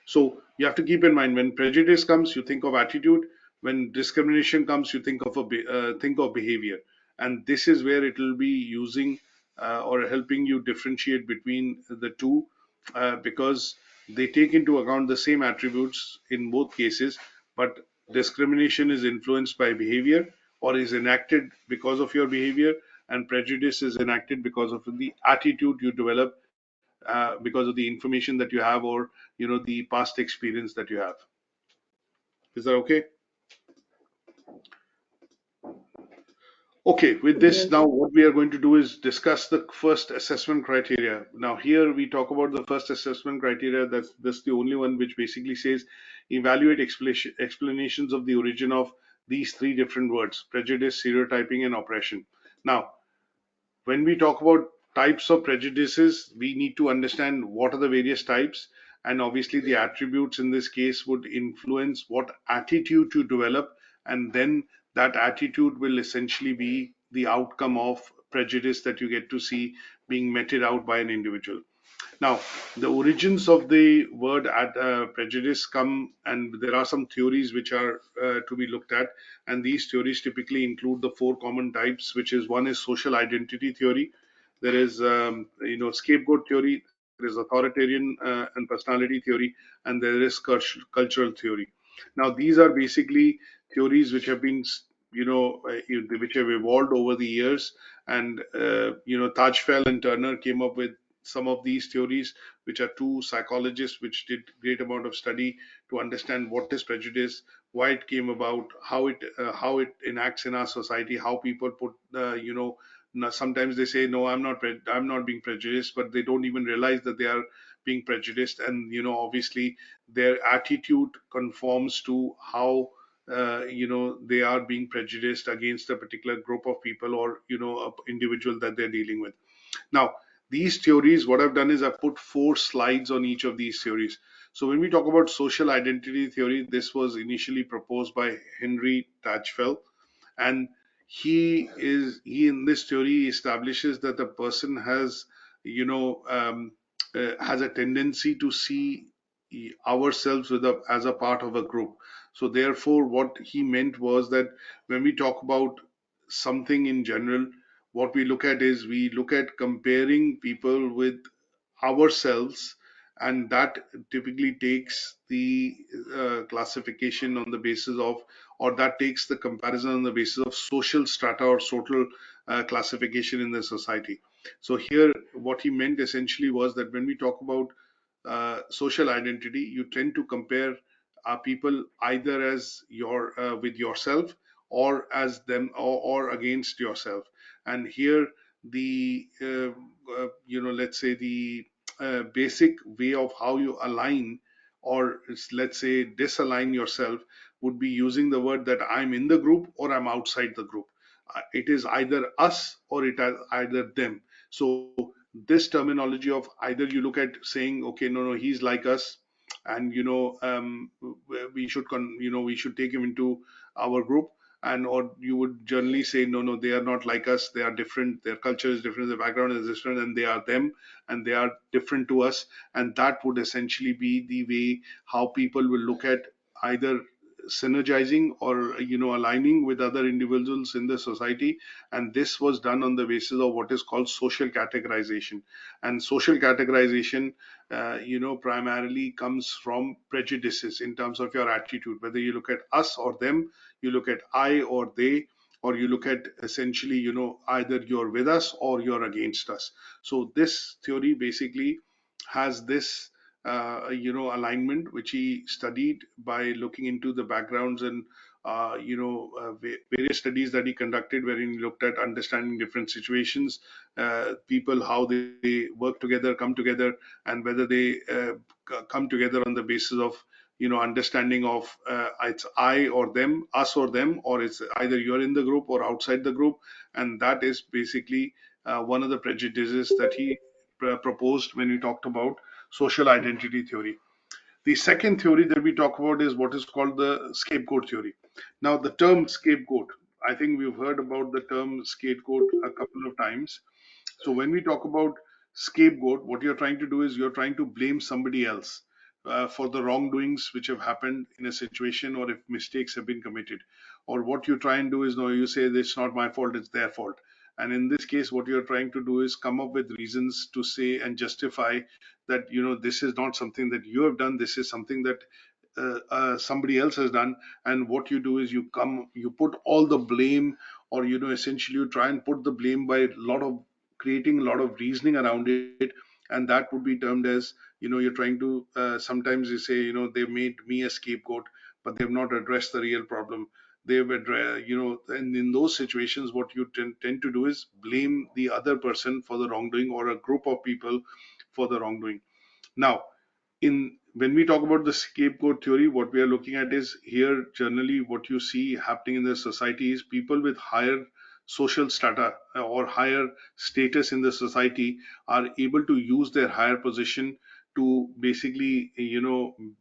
So you have to keep in mind, when prejudice comes, you think of attitude. When discrimination comes, you think of behavior, and this is where it will be using or helping you differentiate between the two, because they take into account the same attributes in both cases, but discrimination is influenced by behavior, or is enacted because of your behavior, and prejudice is enacted because of the attitude you develop, because of the information that you have, or the past experience that you have. Is that okay? Okay, with this,
Yes.
now what we are going to do is discuss the first assessment criteria. Now here we talk about the first assessment criteria. That's the only one which basically says evaluate explanations of the origin of these three different words: prejudice, stereotyping, and oppression. Now, when we talk about types of prejudices, we need to understand what are the various types, and obviously the attributes in this case would influence what attitude you develop, and then that attitude will essentially be the outcome of prejudice that you get to see being meted out by an individual. Now, the origins of the word prejudice come, and there are some theories which are to be looked at, and these theories typically include the four common types, which is: one is social identity theory, there is scapegoat theory, there is authoritarian and personality theory, and there is cultural theory. Now, these are basically theories which have been which have evolved over the years, and Tajfel and Turner came up with some of these theories, which are two psychologists which did great amount of study to understand what is prejudice, why it came about, how it enacts in our society, how people put sometimes they say, no, I'm not being prejudiced, but they don't even realize that they are being prejudiced, and obviously their attitude conforms to how they are being prejudiced against a particular group of people, or individual that they're dealing with. Now, these theories, what I've done is I've put 4 slides on each of these theories. So when we talk about social identity theory, this was initially proposed by Henry Tajfel, and he in this theory establishes that the person has, you know, has a tendency to see ourselves as a part of a group. So therefore, what he meant was that when we talk about something in general, what we look at is we look at comparing people with ourselves, and that typically takes the classification on the basis of, or that takes the comparison on the basis of social strata or social classification in the society. So here what he meant essentially was that when we talk about social identity, you tend to compare people either as your with yourself, or as them, or against yourself. And here the let's say the basic way of how you align, or let's say disalign yourself, would be using the word that I'm in the group or I'm outside the group. It is either us or it is either them. So this terminology of either you look at saying, okay, no, no, he's like us, and we should we should take him into our group, and or you would generally say, no, no, they are not like us, they are different, their culture is different, their background is different, and they are them, and they are different to us. And that would essentially be the way how people will look at either synergizing or aligning with other individuals in the society. And this was done on the basis of what is called social categorization. And social categorization primarily comes from prejudices in terms of your attitude, whether you look at us or them, you look at I or they, or you look at essentially either you're with us or you're against us. So this theory basically has this alignment, which he studied by looking into the backgrounds and various studies that he conducted, wherein he looked at understanding different situations, people, how they work together, come together, and whether they come together on the basis of understanding of it's I or them, us or them, or it's either you're in the group or outside the group. And that is basically one of the prejudices that he proposed when we talked about social identity theory. The second theory that we talk about is what is called the scapegoat theory. Now, the term scapegoat, I think we've heard about the term scapegoat a couple of times. So when we talk about scapegoat, what you're trying to do is you're trying to blame somebody else for the wrongdoings which have happened in a situation, or if mistakes have been committed. Or what you try and do is, no, you say it's not my fault, it's their fault. And in this case, what you're trying to do is come up with reasons to say and justify that this is not something that you have done, this is something that somebody else has done. And what you do is you put all the blame, or essentially you try and put the blame by creating a lot of reasoning around it. And that would be termed as, you're trying to sometimes you say, they made me a scapegoat, but they've not addressed the real problem. They've addressed, and in those situations, what you tend to do is blame the other person for the wrongdoing, or a group of people for the wrongdoing. Now, in when we talk about the scapegoat theory, what we are looking at is, here generally what you see happening in the society is people with higher social strata or higher status in the society are able to use their higher position to basically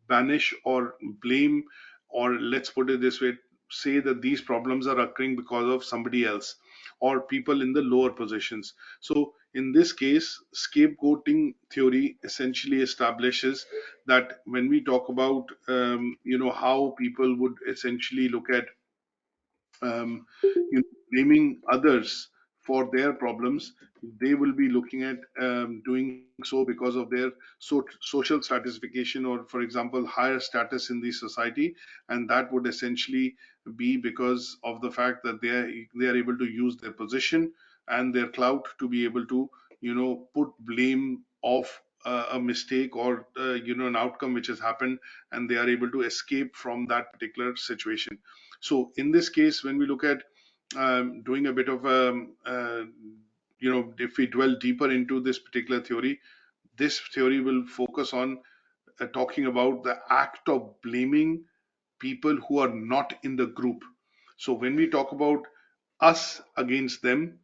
banish or blame, or let's put it this way, say that these problems are occurring because of somebody else or people in the lower positions. So in this case, scapegoating theory essentially establishes that when we talk about how people would essentially look at blaming others for their problems, they will be looking at doing so because of their social stratification, or for example higher status in the society. And that would essentially be because of the fact that they are able to use their position and their clout to be able to put blame of a mistake, or an outcome which has happened, and they are able to escape from that particular situation. So in this case, when we look at doing a bit of if we dwell deeper into this particular theory, this theory will focus on talking about the act of blaming people who are not in the group. So when we talk about us against them,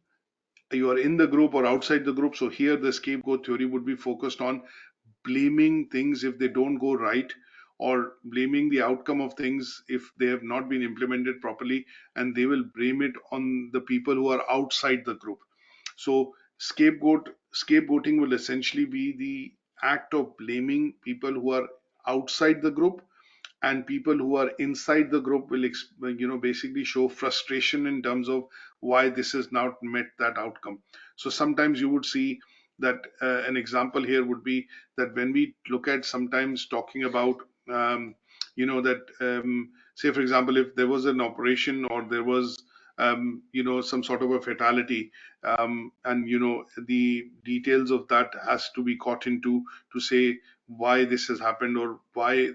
you are in the group or outside the group. So here the scapegoat theory would be focused on blaming things if they don't go right, or blaming the outcome of things if they have not been implemented properly, and they will blame it on the people who are outside the group. So scapegoating will essentially be the act of blaming people who are outside the group, and people who are inside the group will basically show frustration in terms of why this has not met that outcome. So sometimes you would see that an example here would be that when we look at sometimes talking about that say for example, if there was an operation or there was some sort of a fatality, and the details of that has to be caught into to say why this has happened, or why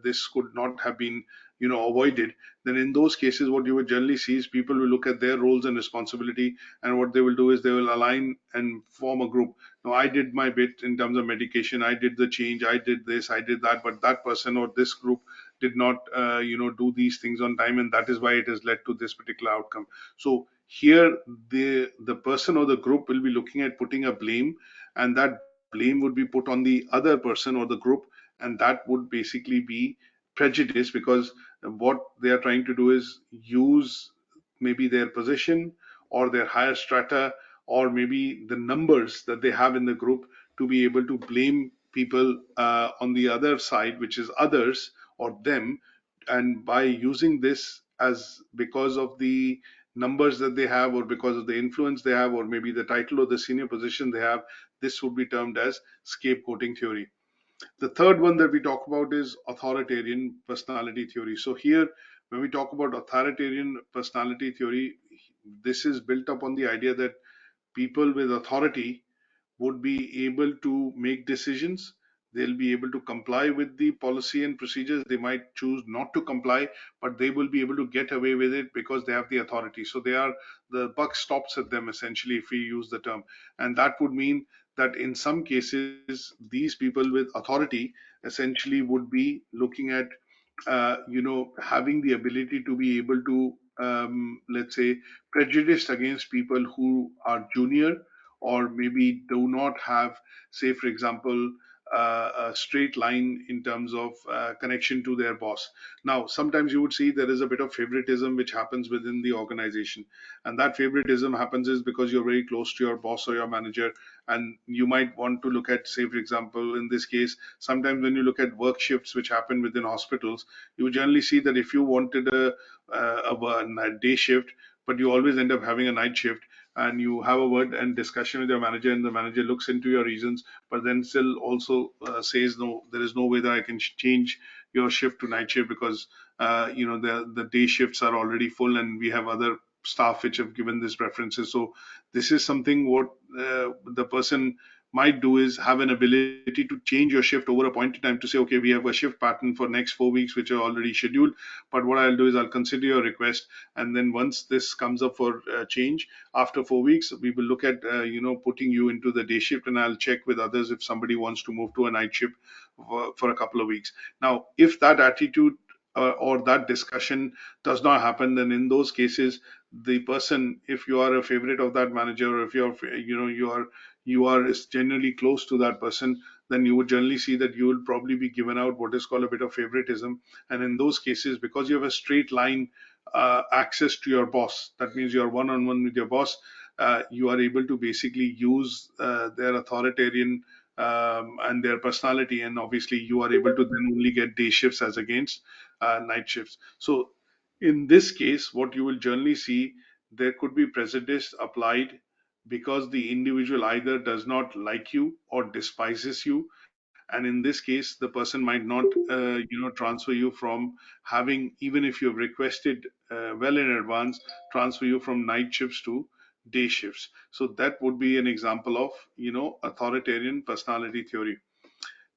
this could not have been avoided. Then in those cases what you would generally see is people will look at their roles and responsibility, and what they will do is they will align and form a group. Now, I did my bit in terms of medication, I did the change, I did this, I did that, but that person or this group did not do these things on time, and that is why it has led to this particular outcome. So here the person or the group will be looking at putting a blame, and that blame would be put on the other person or the group, and that would basically be prejudice, because what they are trying to do is use maybe their position or their higher strata, or maybe the numbers that they have in the group, to be able to blame people on the other side, which is others or them. And by using this as because of the numbers that they have, or because of the influence they have, or maybe the title or the senior position they have, this would be termed as scapegoating theory. The third one that we talk about is authoritarian personality theory. So here, when we talk about authoritarian personality theory, this is built upon the idea that people with authority would be able to make decisions. They'll be able to comply with the policy and procedures. They might choose not to comply, but they will be able to get away with it because they have the authority. So the buck stops at them, essentially, if we use the term. And that would mean that in some cases, these people with authority essentially would be looking at having the ability to be able to, let's say, prejudice against people who are junior, or maybe do not have, say, for example, a straight line in terms of connection to their boss. Now, sometimes you would see there is a bit of favoritism which happens within the organization. And that favoritism happens is because you're very close to your boss or your manager, and you might want to look at, say, for example, in this case, sometimes when you look at work shifts which happen within hospitals, you generally see that if you wanted a day shift, but you always end up having a night shift, and you have a word and discussion with your manager, and the manager looks into your reasons, but then still also says, no, there is no way that I can change your shift to night shift, because the day shifts are already full, and we have other staff which have given these preferences. So this is something what the person might do is have an ability to change your shift over a point in time, to say, okay, we have a shift pattern for next 4 weeks which are already scheduled, but what I'll do is I'll consider your request, and then once this comes up for change after 4 weeks, we will look at putting you into the day shift, and I'll check with others if somebody wants to move to a night shift for a couple of weeks. Now, if that attitude or that discussion does not happen, then in those cases, the person, if you are a favorite of that manager, or if you're you are generally close to that person, then you would generally see that you will probably be given out what is called a bit of favoritism. And in those cases, because you have a straight line access to your boss, that means you're one on one with your boss, you are able to basically use their authoritarian and their personality, and obviously you are able to then only get day shifts as against night shifts. So in this case, what you will generally see, there could be prejudice applied because the individual either does not like you or despises you. And in this case, the person might not transfer you from having, even if you have requested well in advance, transfer you from night shifts to day shifts. So that would be an example of authoritarian personality theory.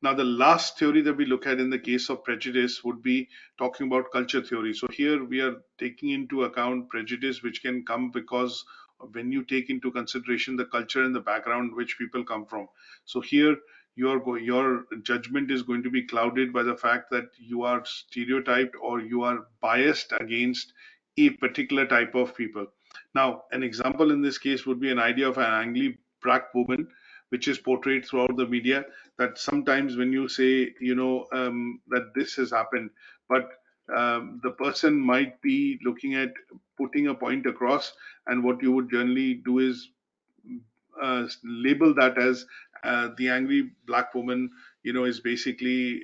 Now, the last theory that we look at in the case of prejudice would be talking about culture theory. So here we are taking into account prejudice, which can come because when you take into consideration the culture and the background which people come from. So here your judgment is going to be clouded by the fact that you are stereotyped or you are biased against a particular type of people. Now, an example in this case would be an idea of an angry black woman, which is portrayed throughout the media. That sometimes when you say, that this has happened, but the person might be looking at putting a point across, and what you would generally do is label that as the angry black woman, is basically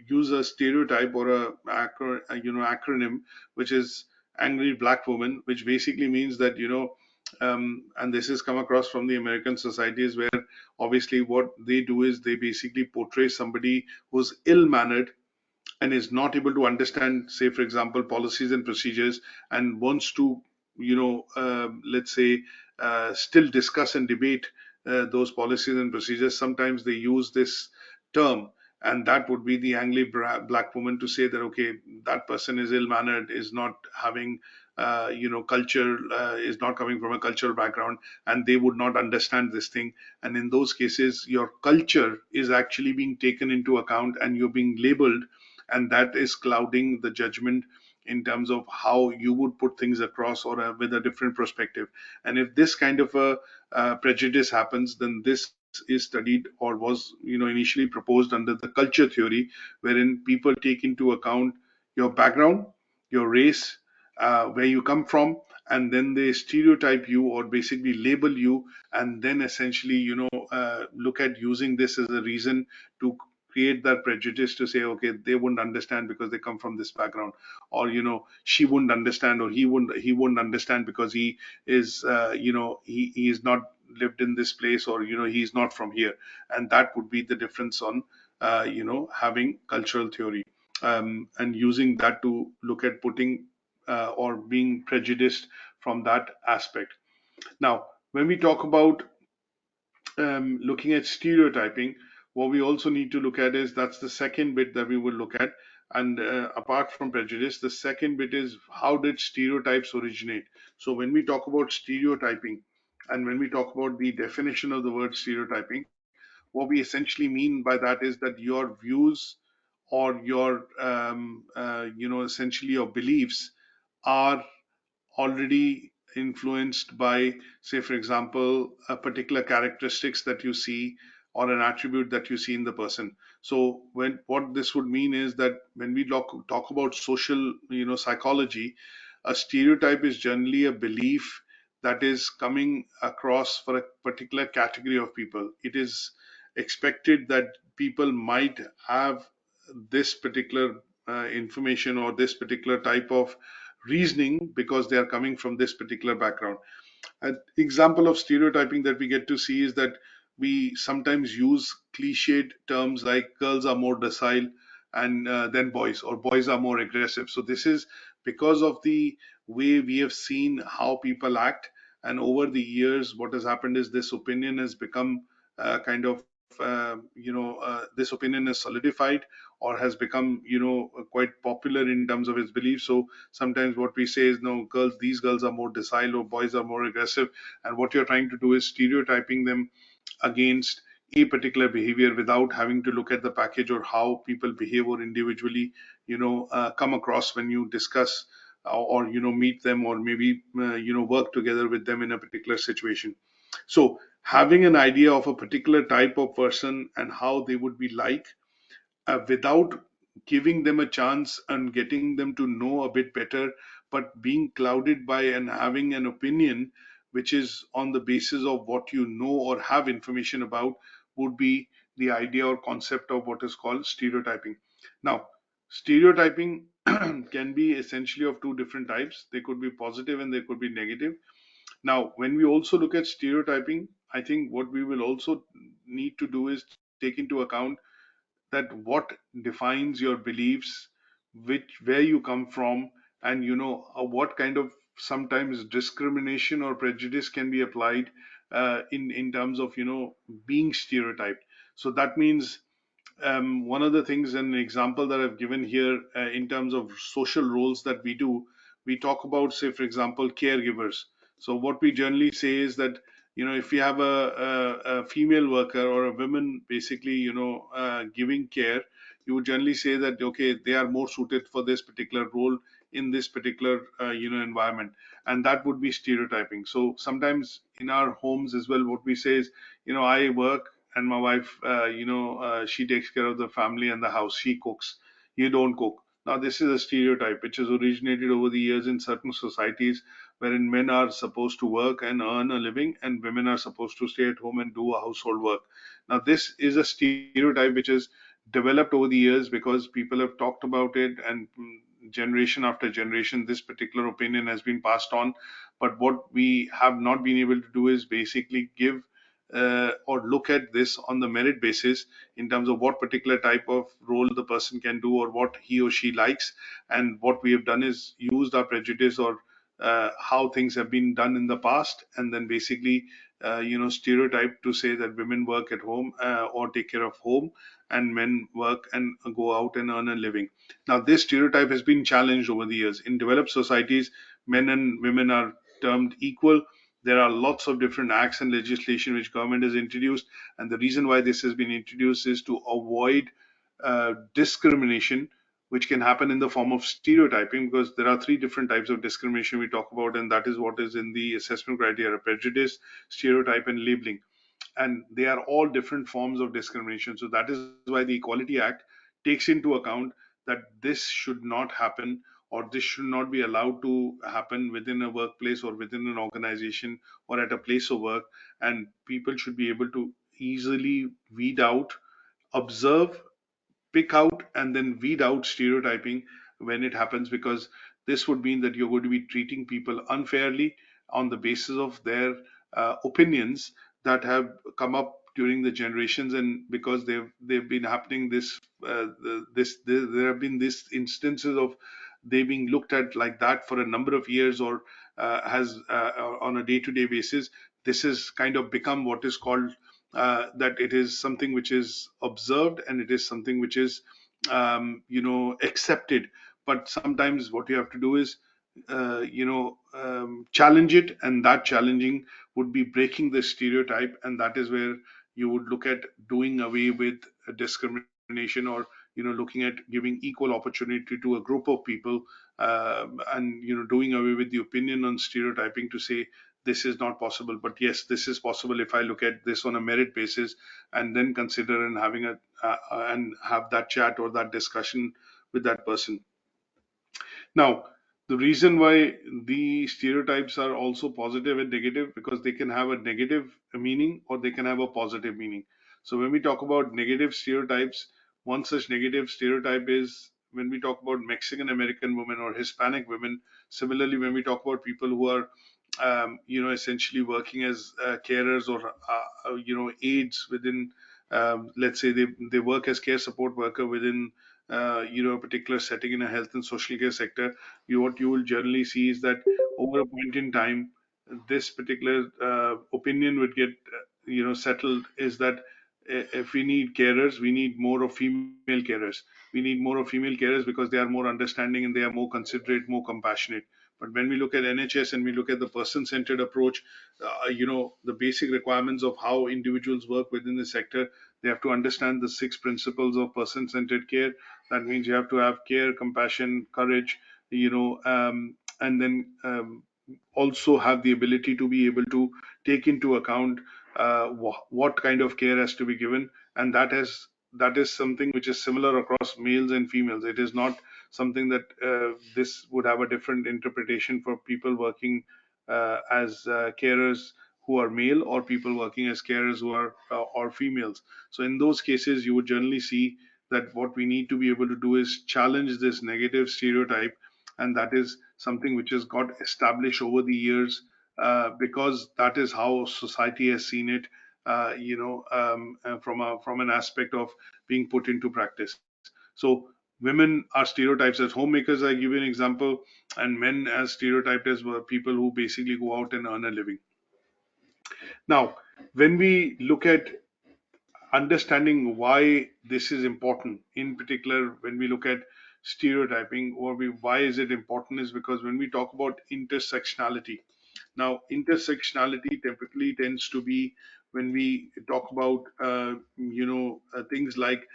use a stereotype or acronym, which is angry black woman, which basically means that, and this has come across from the American societies, where obviously what they do is they basically portray somebody who's ill mannered and is not able to understand, say, for example, policies and procedures, and wants to, let's say, still discuss and debate those policies and procedures. Sometimes they use this term, and that would be the angry black woman, to say that, okay, that person is ill mannered, is not having, culture, is not coming from a cultural background, and they would not understand this thing. And in those cases, your culture is actually being taken into account, and you're being labeled, and that is clouding the judgment in terms of how you would put things across, or with a different perspective. And if this kind of a prejudice happens, then this is studied, or was, initially proposed under the culture theory, wherein people take into account your background, your race, where you come from, and then they stereotype you, or basically label you, and then essentially, look at using this as a reason to create that prejudice, to say, okay, they wouldn't understand because they come from this background, or, she wouldn't understand, or he wouldn't understand because he is, he is not lived in this place, or, he's not from here. And that would be the difference on, having cultural theory, and using that to look at putting, or being prejudiced from that aspect. Now, when we talk about looking at stereotyping, what we also need to look at is, that's the second bit that we will look at. And apart from prejudice, the second bit is, how did stereotypes originate? So when we talk about stereotyping, and when we talk about the definition of the word stereotyping, what we essentially mean by that is that your views, or your, essentially your beliefs, are already influenced by, say, for example, a particular characteristics that you see, or an attribute that you see in the person. So when, what this would mean is that when we talk about social, psychology, a stereotype is generally a belief that is coming across for a particular category of people. It is expected that people might have this particular information, or this particular type of reasoning, because they are coming from this particular background. An example of stereotyping that we get to see is that we sometimes use cliched terms like girls are more docile and than boys, or boys are more aggressive. So this is because of the way we have seen how people act, and over the years, what has happened is this opinion has become kind of this opinion is solidified, or has become, quite popular in terms of its beliefs. So sometimes what we say is, no, these girls are more docile, or boys are more aggressive, and what you're trying to do is stereotyping them against a particular behavior, without having to look at the package, or how people behave, or individually, come across when you discuss, or, meet them, or maybe work together with them in a particular situation. So having an idea of a particular type of person, and how they would be like, without giving them a chance and getting them to know a bit better, but being clouded by and having an opinion which is on the basis of what you know, or have information about, would be the idea or concept of what is called stereotyping. Now, stereotyping can be essentially of two different types. They could be positive and they could be negative. Now, when we also look at stereotyping, I think what we will also need to do is take into account that what defines your beliefs, where you come from, and what kind of sometimes discrimination or prejudice can be applied in terms of being stereotyped. So that means, one of the things, an example that I've given here, in terms of social roles that we do, we talk about, say, for example, caregivers. So what we generally say is that, if you have a female worker, or a woman basically, giving care, you would generally say that, okay, they are more suited for this particular role, in this particular environment, and that would be stereotyping. So sometimes in our homes as well, what we say is, I work and my wife, she takes care of the family and the house. She cooks. You don't cook. Now, this is a stereotype which has originated over the years in certain societies wherein men are supposed to work and earn a living and women are supposed to stay at home and do a household work. Now, this is a stereotype which is developed over the years because people have talked about it, and generation after generation, this particular opinion has been passed on. But what we have not been able to do is basically give or look at this on the merit basis in terms of what particular type of role the person can do or what he or she likes. And what we have done is used our prejudice or how things have been done in the past, and then basically stereotype to say that women work at home or take care of home, and men work and go out and earn a living. Now, this stereotype has been challenged over the years. In developed societies, men and women are termed equal. There are lots of different acts and legislation which government has introduced, and the reason why this has been introduced is to avoid discrimination, which can happen in the form of stereotyping, because there are three different types of discrimination we talk about, and that is what is in the assessment criteria: prejudice, stereotype, and labeling. And they are all different forms of discrimination. So that is why the Equality Act takes into account that this should not happen, or this should not be allowed to happen within a workplace or within an organization or at a place of work. And people should be able to easily weed out, observe, pick out, and then weed out stereotyping when it happens, because this would mean that you're going to be treating people unfairly on the basis of their opinions that have come up during the generations. And because they've been happening there have been these instances of they being looked at like that for a number of years, or has on a day-to-day basis. This has kind of become what is called that it is something which is observed, and it is something which is accepted. But sometimes what you have to do is challenge it, and that challenging would be breaking the stereotype, and that is where you would look at doing away with discrimination, or looking at giving equal opportunity to a group of people, and doing away with the opinion on stereotyping to say this is not possible. But yes, this is possible if I look at this on a merit basis, and then consider and having and have that chat or that discussion with that person. Now, the reason why the stereotypes are also positive and negative, because they can have a negative meaning or they can have a positive meaning. So when we talk about negative stereotypes, one such negative stereotype is when we talk about Mexican American women or Hispanic women. Similarly, when we talk about people who are essentially working as carers or aides within, let's say they work as care support worker within a particular setting in a health and social care sector. What you will generally see is that over a point in time, this particular opinion would get settled, is that if we need carers, we need more of female carers. We need more of female carers because they are more understanding and they are more considerate, more compassionate. But when we look at NHS and we look at the person-centered approach, the basic requirements of how individuals work within the sector, they have to understand the six principles of person-centered care. That means you have to have care, compassion, courage, and then also have the ability to be able to take into account what kind of care has to be given, and that is something which is similar across males and females. It is not something that this would have a different interpretation for people working as carers who are male, or people working as carers who are or females. So in those cases, you would generally see that what we need to be able to do is challenge this negative stereotype, and that is something which has got established over the years, because that is how society has seen it, from an aspect of being put into practice. So women are stereotypes as homemakers, I give you an example, and men as stereotyped as people who basically go out and earn a living. Now, when we look at understanding why this is important, in particular when we look at stereotyping, or why is it important, is because when we talk about intersectionality. Now, intersectionality typically tends to be when we talk about things like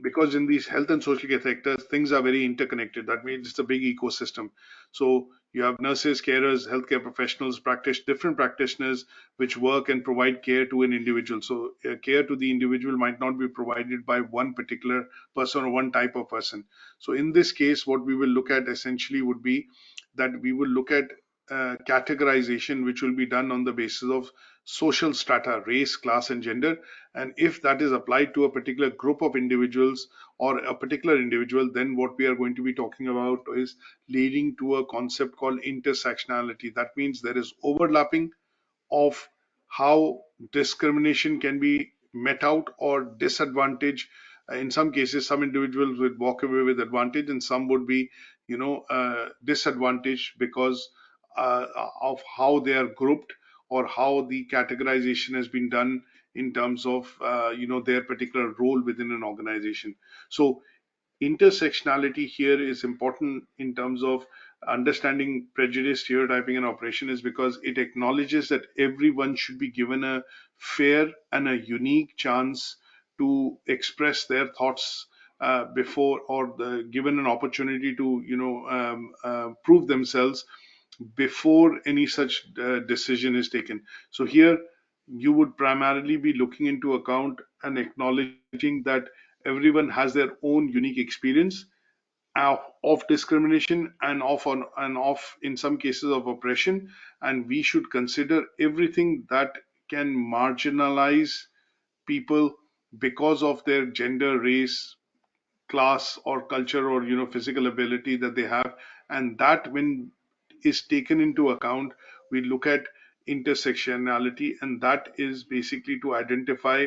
because in these health and social care sectors things are very interconnected. That means it's a big ecosystem. So you have nurses, carers, healthcare professionals, different practitioners which work and provide care to an individual. So care to the individual might not be provided by one particular person or one type of person. So in this case, what we will look at essentially would be that we will look at categorization, which will be done on the basis of social strata, race, class, and gender. And if that is applied to a particular group of individuals or a particular individual, then what we are going to be talking about is leading to a concept called intersectionality. That means there is overlapping of how discrimination can be met out or disadvantage. In some cases, some individuals would walk away with advantage, and some would be, disadvantaged because of how they are grouped or how the categorization has been done in terms of their particular role within an organization. So intersectionality here is important in terms of understanding prejudice, stereotyping, and oppression, is because it acknowledges that everyone should be given a fair and a unique chance to express their thoughts before, or given an opportunity to prove themselves before any such decision is taken. So here you would primarily be looking into account and acknowledging that everyone has their own unique experience of discrimination and of in some cases of oppression, and we should consider everything that can marginalize people because of their gender, race, class, or culture, or physical ability that they have. And that, when is taken into account, we look at intersectionality, and that is basically to identify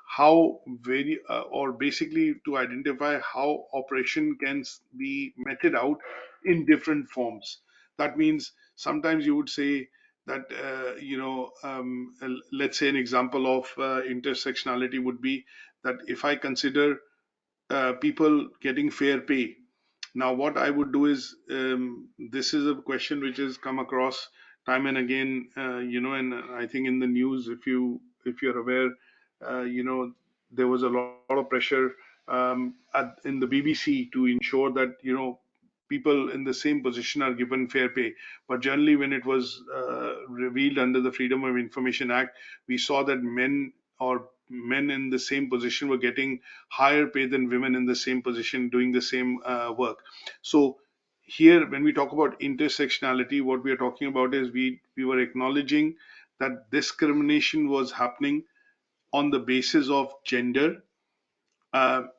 how very or basically to identify how operation can be meted out in different forms. That means sometimes you would say that let's say an example of intersectionality would be that if I consider people getting fair pay. Now, what I would do is, this is a question which has come across time and again, and I think in the news, if you're aware, there was a lot of pressure in the BBC to ensure that people in the same position are given fair pay. But generally, when it was revealed under the Freedom of Information Act, we saw that men in the same position were getting higher pay than women in the same position doing the same work. So here, when we talk about intersectionality, what we are talking about is we were acknowledging that discrimination was happening on the basis of gender,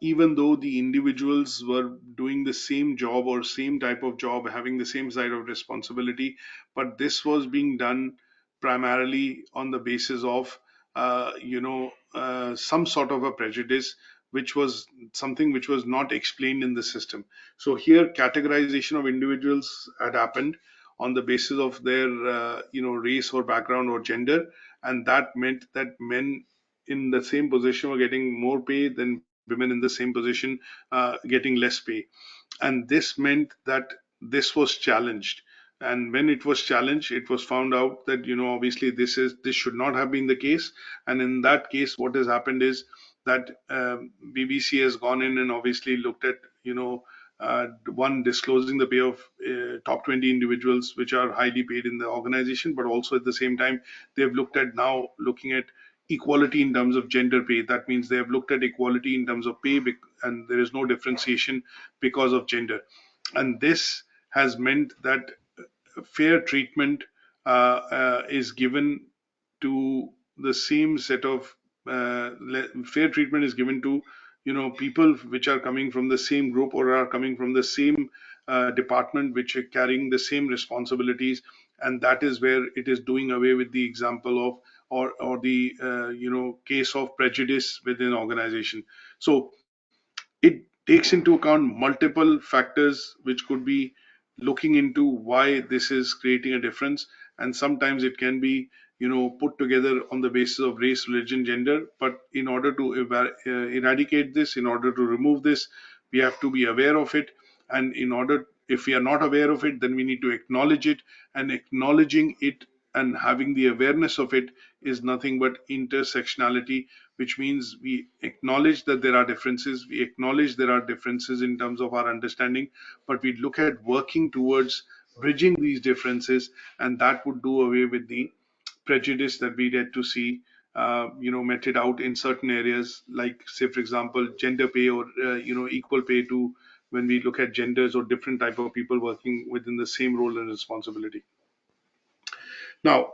even though the individuals were doing the same job or same type of job, having the same side of responsibility, but this was being done primarily on the basis of, some sort of a prejudice, which was something which was not explained in the system. So here, categorization of individuals had happened on the basis of their, race or background or gender, and that meant that men in the same position were getting more pay than women in the same position getting less pay. And this meant that this was challenged. And when it was challenged, it was found out that obviously this should not have been the case. And in that case, what has happened is that BBC has gone in and obviously looked at one, disclosing the pay of top 20 individuals which are highly paid in the organization, but also at the same time they've looking at equality in terms of gender pay. That means they have looked at equality in terms of pay, and there is no differentiation because of gender. And this has meant that fair treatment is given to the same set of fair treatment is given to people which are coming from the same group or are coming from the same department, which are carrying the same responsibilities. And that is where it is doing away with the example of, or the case of prejudice within an organization. So it takes into account multiple factors which could be looking into why this is creating a difference. And sometimes it can be put together on the basis of race, religion, gender. But in order to eradicate this, in order to remove this, we have to be aware of it. And if we are not aware of it, then we need to acknowledge it. And acknowledging it and having the awareness of it is nothing but intersectionality, which means we acknowledge that there are differences, we acknowledge there are differences in terms of our understanding, but we look at working towards bridging these differences, and that would do away with the prejudice that we get to see, meted out in certain areas, like say, for example, gender pay, or equal pay to when we look at genders or different type of people working within the same role and responsibility. Now,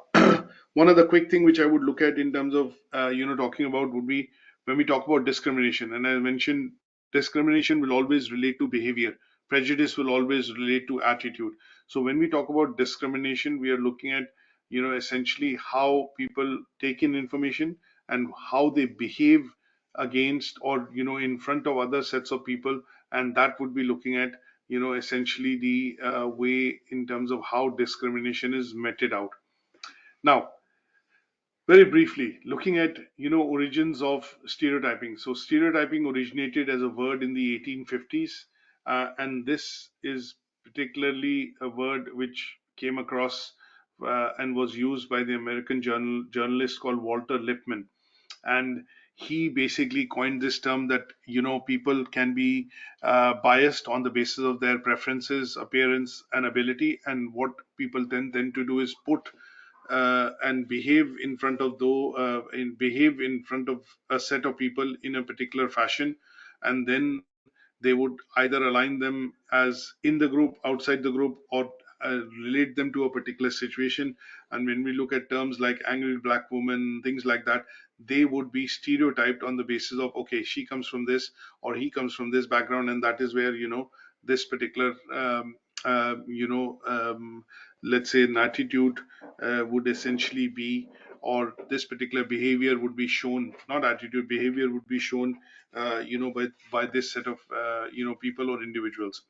one other quick thing which I would look at in terms of talking about would be when we talk about discrimination. And I mentioned discrimination will always relate to behavior. Prejudice will always relate to attitude. So when we talk about discrimination, we are looking at essentially how people take in information and how they behave against or in front of other sets of people, and that would be looking at essentially the way in terms of how discrimination is meted out. Now, very briefly, looking at origins of stereotyping. So stereotyping originated as a word in the 1850s, and this is particularly a word which came across and was used by the American journalist called Walter Lippmann, and he basically coined this term that people can be biased on the basis of their preferences, appearance, and ability, and what people then tend to do is put and behave in front of a set of people in a particular fashion, and then they would either align them as in the group, outside the group, or relate them to a particular situation. And when we look at terms like angry black woman, things like that, they would be stereotyped on the basis of, okay, she comes from this or he comes from this background, and that is where this particular let's say an attitude would essentially be, or this particular behavior would be shown, not attitude, behavior would be shown by this set of people or individuals.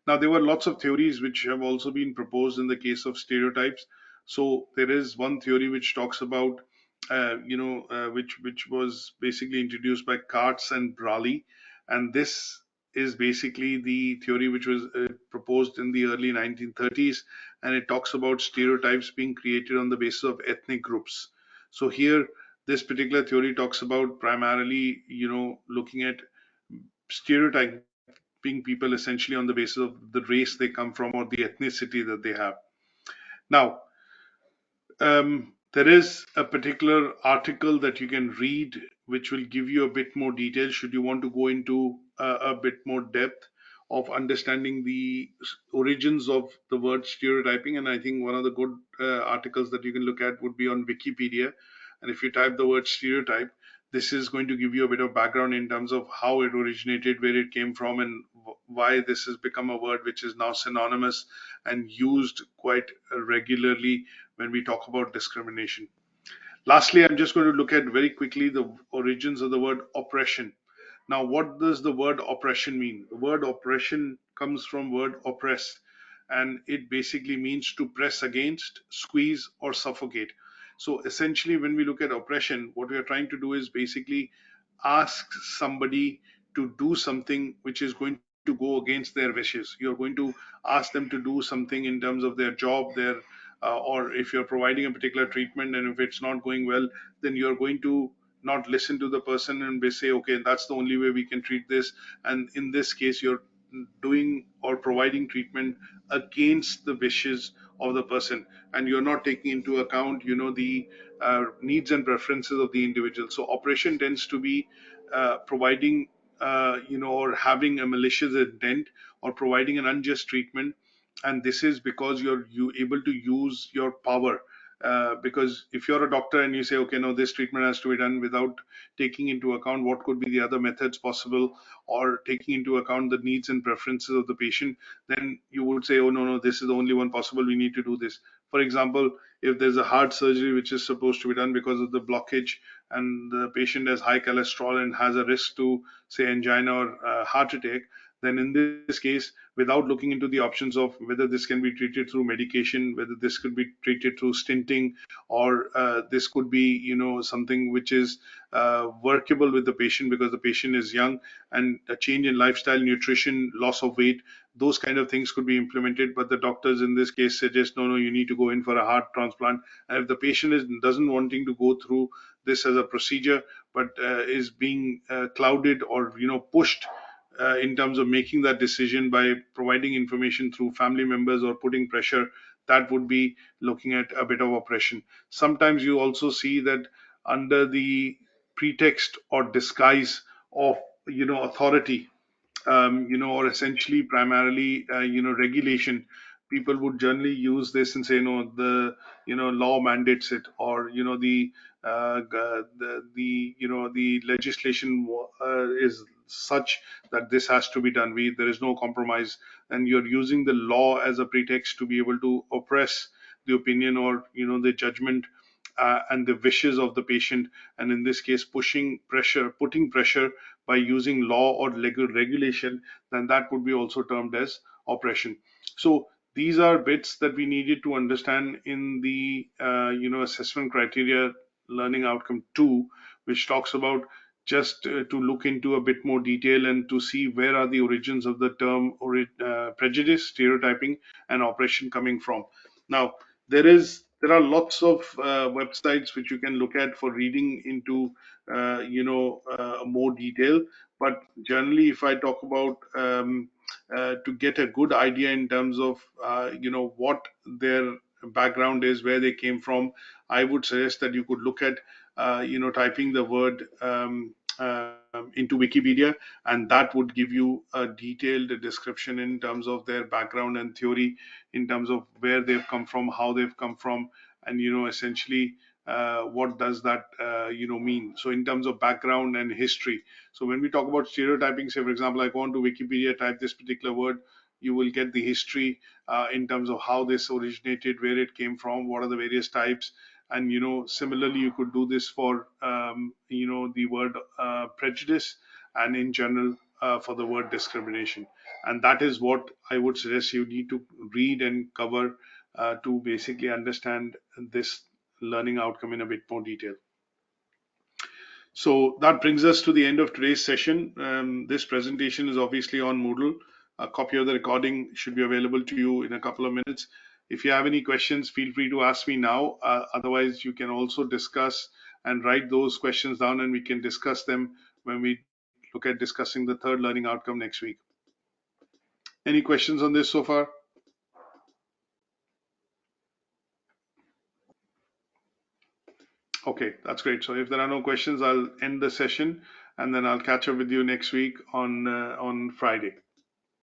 Now, there were lots of theories which have also been proposed in the case of stereotypes. So there is one theory which talks about, which was basically introduced by Katz and Brawley, and this is basically the theory which was proposed in the early 1930s, and it talks about stereotypes being created on the basis of ethnic groups. So here, this particular theory talks about primarily, looking at stereotyping people essentially on the basis of the race they come from or the ethnicity that they have. Now, there is a particular article that you can read which will give you a bit more detail should you want to go into a bit more depth of understanding the origins of the word stereotyping. And I think one of the good articles that you can look at would be on Wikipedia. And if you type the word stereotype, this is going to give you a bit of background in terms of how it originated, where it came from, and why this has become a word which is now synonymous and used quite regularly when we talk about discrimination. Lastly, I'm just going to look at very quickly the origins of the word oppression. Now, what does the word oppression mean? The word oppression comes from word oppress, and it basically means to press against, squeeze, or suffocate. So essentially, when we look at oppression, what we are trying to do is basically ask somebody to do something which is going to go against their wishes. You're going to ask them to do something in terms of their job, or if you're providing a particular treatment, and if it's not going well, then you're going to not listen to the person and say, okay, that's the only way we can treat this. And in this case, you're doing or providing treatment against the wishes of the person, and you're not taking into account the needs and preferences of the individual. So oppression tends to be providing or having a malicious intent or providing an unjust treatment, and this is because you able to use your power. Because if you're a doctor and you say, okay, no, this treatment has to be done without taking into account what could be the other methods possible, or taking into account the needs and preferences of the patient, then you would say, oh, no, no, this is the only one possible, we need to do this. For example, if there's a heart surgery which is supposed to be done because of the blockage, and the patient has high cholesterol and has a risk to, say, angina or heart attack, then in this case, without looking into the options of whether this can be treated through medication, whether this could be treated through stenting, or this could be, something which is workable with the patient because the patient is young, and a change in lifestyle, nutrition, loss of weight, those kind of things could be implemented. But the doctors in this case suggest, no, you need to go in for a heart transplant. And if the patient doesn't wanting to go through this as a procedure, but is being clouded or pushed in terms of making that decision by providing information through family members or putting pressure, that would be looking at a bit of oppression. Sometimes you also see that under the pretext or disguise of authority, or essentially primarily, regulation, people would generally use this and say, no, the law mandates it, or the legislation is such that this has to be done. There is no compromise, and you're using the law as a pretext to be able to oppress the opinion or the judgment and the wishes of the patient, and in this case putting pressure by using law or legal regulation, then that would be also termed as oppression. So these are bits that we needed to understand in the assessment criteria learning outcome 2, which talks about just to look into a bit more detail and to see where are the origins of the term or prejudice, stereotyping, and oppression coming from. Now, there are lots of websites which you can look at for reading into more detail. But generally, if I talk about to get a good idea in terms of what their background is, where they came from, I would suggest that you could look at typing the word into Wikipedia, and that would give you a detailed description in terms of their background and theory, in terms of where they've come from, how they've come from, and essentially what does that mean. So in terms of background and history, so when we talk about stereotyping, say for example, I go on to Wikipedia, type this particular word, you will get the history in terms of how this originated, where it came from, what are the various types. And similarly, you could do this for the word prejudice, and in general for the word discrimination. And that is what I would suggest you need to read and cover to basically understand this learning outcome in a bit more detail. So that brings us to the end of today's session. This presentation is obviously on Moodle. A copy of the recording should be available to you in a couple of minutes. If you have any questions, feel free to ask me now. Otherwise, you can also discuss and write those questions down, and we can discuss them when we look at discussing the third learning outcome next week. Any questions on this so far? Okay, that's great. So if there are no questions, I'll end the session, and then I'll catch up with you next week on Friday.